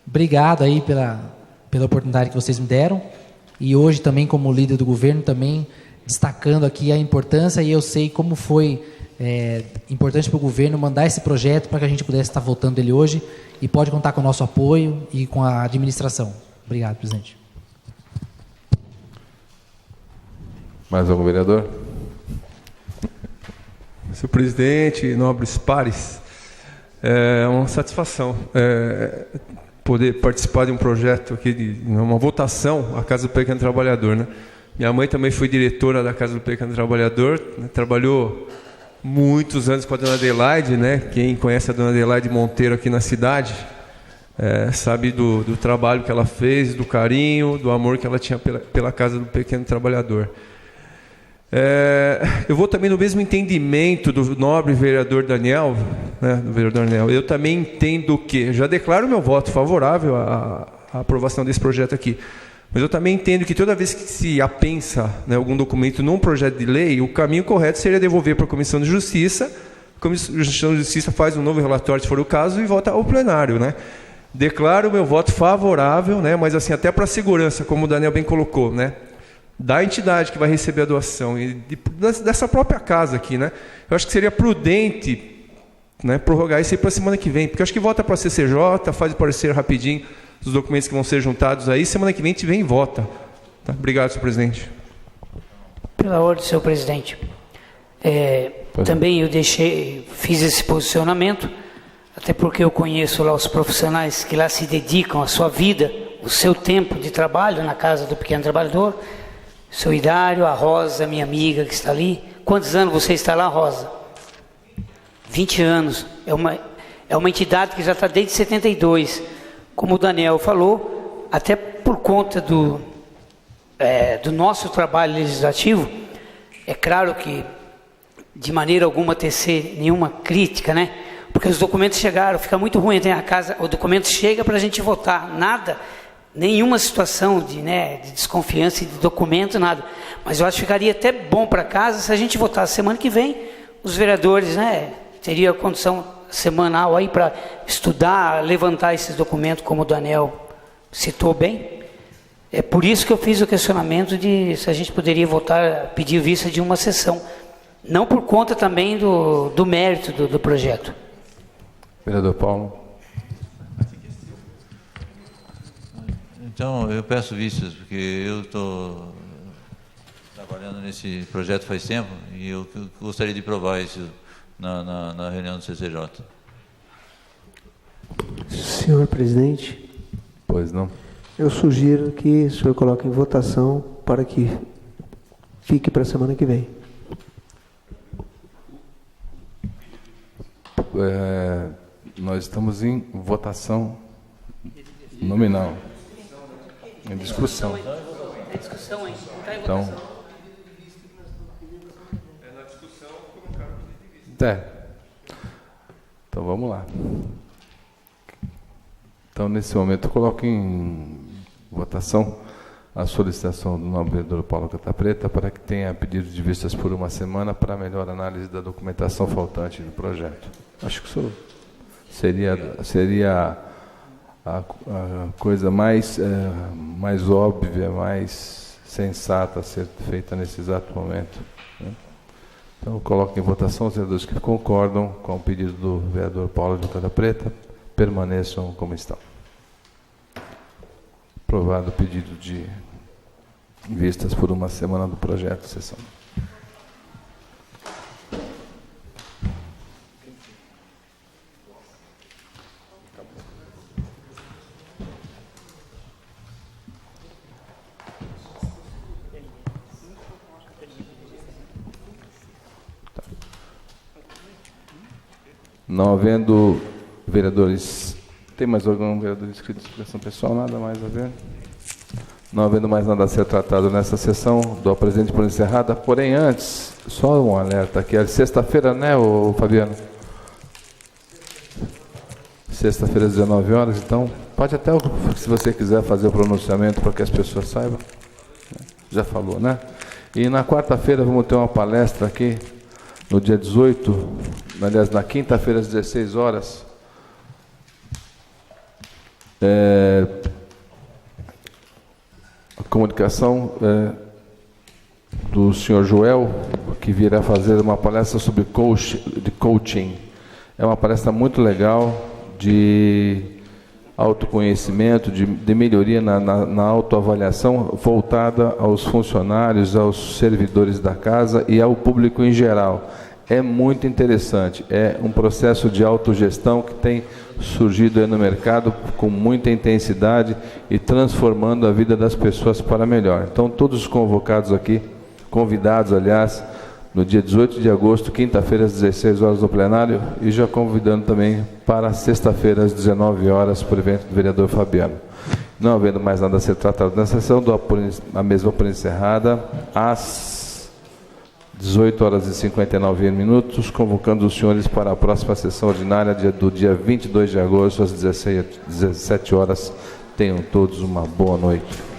obrigado aí pela oportunidade que vocês me deram. E hoje também como líder do governo, também destacando aqui a importância, e eu sei como foi importante para o governo mandar esse projeto para que a gente pudesse estar votando ele hoje, e pode contar com o nosso apoio e com a administração. Obrigado, presidente. Mais algum vereador? Senhor presidente, nobres pares, é uma satisfação poder participar de um projeto aqui, de uma votação, a Casa do Pequeno Trabalhador, né? Minha mãe também foi diretora da Casa do Pequeno Trabalhador, né? Trabalhou muitos anos com a dona Adelaide, né? Quem conhece a dona Adelaide Monteiro aqui na cidade, sabe do trabalho que ela fez, do carinho, do amor que ela tinha pela Casa do Pequeno Trabalhador. Eu vou também no mesmo entendimento do nobre vereador Daniel, né, do vereador Daniel. Eu também entendo que, já declaro meu voto favorável à aprovação desse projeto aqui, mas eu também entendo que toda vez que se apensa, né, algum documento num projeto de lei, o caminho correto seria devolver para a Comissão de Justiça. A Comissão de Justiça faz um novo relatório, se for o caso, e volta ao plenário, né? Declaro meu voto favorável, né, mas assim, até para a segurança, como o Daniel bem colocou, né, da entidade que vai receber a doação e dessa própria casa aqui, né? Eu acho que seria prudente, né, prorrogar isso aí para a semana que vem, porque eu acho que volta para a CCJ, faz o parecer rapidinho dos documentos que vão ser juntados aí, semana que vem a gente vem e vota. Tá? Obrigado, senhor presidente. Pela ordem, senhor presidente. Também eu fiz esse posicionamento, até porque eu conheço lá os profissionais que lá se dedicam a sua vida, o seu tempo de trabalho na Casa do Pequeno Trabalhador. Seu Hidário, a Rosa, minha amiga que está ali. Quantos anos você está lá, Rosa? 20 anos. É uma entidade que já está desde 72. Como o Daniel falou, até por conta do nosso trabalho legislativo, é claro que de maneira alguma tecer nenhuma crítica, né? Porque os documentos chegaram, fica muito ruim, tem a casa, o documento chega para a gente votar, nada... Nenhuma situação de desconfiança de documento, nada. Mas eu acho que ficaria até bom para casa se a gente votasse semana que vem. Os vereadores, né, teriam a condição semanal aí para estudar, levantar esses documentos, como o Daniel citou bem. É por isso que eu fiz o questionamento de se a gente poderia votar, pedir vista de uma sessão. Não por conta também do mérito do projeto. Vereador Paulo. Então, eu peço vistas, porque eu estou trabalhando nesse projeto faz tempo e eu gostaria de provar isso na reunião do CCJ. Senhor presidente. Pois não. Eu sugiro que o senhor coloque em votação para que fique para a semana que vem. Nós estamos em votação nominal. Em discussão. Então, então vamos lá. Então, nesse momento, eu coloco em votação a solicitação do nobre vereador Paulo Cata Preta para que tenha pedido de vistas por uma semana para melhor análise da documentação faltante do projeto. Acho que o senhor... Seria a coisa mais óbvia, mais sensata a ser feita nesse exato momento, né? Então, eu coloco em votação os vereadores que concordam com o pedido do vereador Paulo de Cata Preta, permaneçam como estão. Aprovado o pedido de vistas por uma semana do projeto de sessão. Não havendo vereadores... Tem mais algum vereador inscrito de expressão pessoal? Nada mais a ver? Não havendo mais nada a ser tratado nessa sessão, dou ao presidente por encerrada. Porém, antes, só um alerta aqui. É sexta-feira, né, Fabiano? Sexta-feira, às 19 horas. Então, pode até, se você quiser, fazer o pronunciamento para que as pessoas saibam. Já falou, né? E na quarta-feira vamos ter uma palestra aqui, no dia 18, aliás, na quinta-feira, às 16 horas. A comunicação do senhor Joel, que virá fazer uma palestra sobre coaching. É uma palestra muito legal, de autoconhecimento, de melhoria na autoavaliação, voltada aos funcionários, aos servidores da casa e ao público em geral. É muito interessante, é um processo de autogestão que tem surgido aí no mercado com muita intensidade e transformando a vida das pessoas para melhor. Então, todos os convocados aqui, convidados, aliás, no dia 18 de agosto, quinta-feira, às 16 horas no plenário, e já convidando também para sexta-feira, às 19 horas, por evento do vereador Fabiano. Não havendo mais nada a ser tratado nessa sessão, dou a mesma por encerrada, às 18 horas e 59 minutos, convocando os senhores para a próxima sessão ordinária do dia 22 de agosto, às 17 horas. Tenham todos uma boa noite.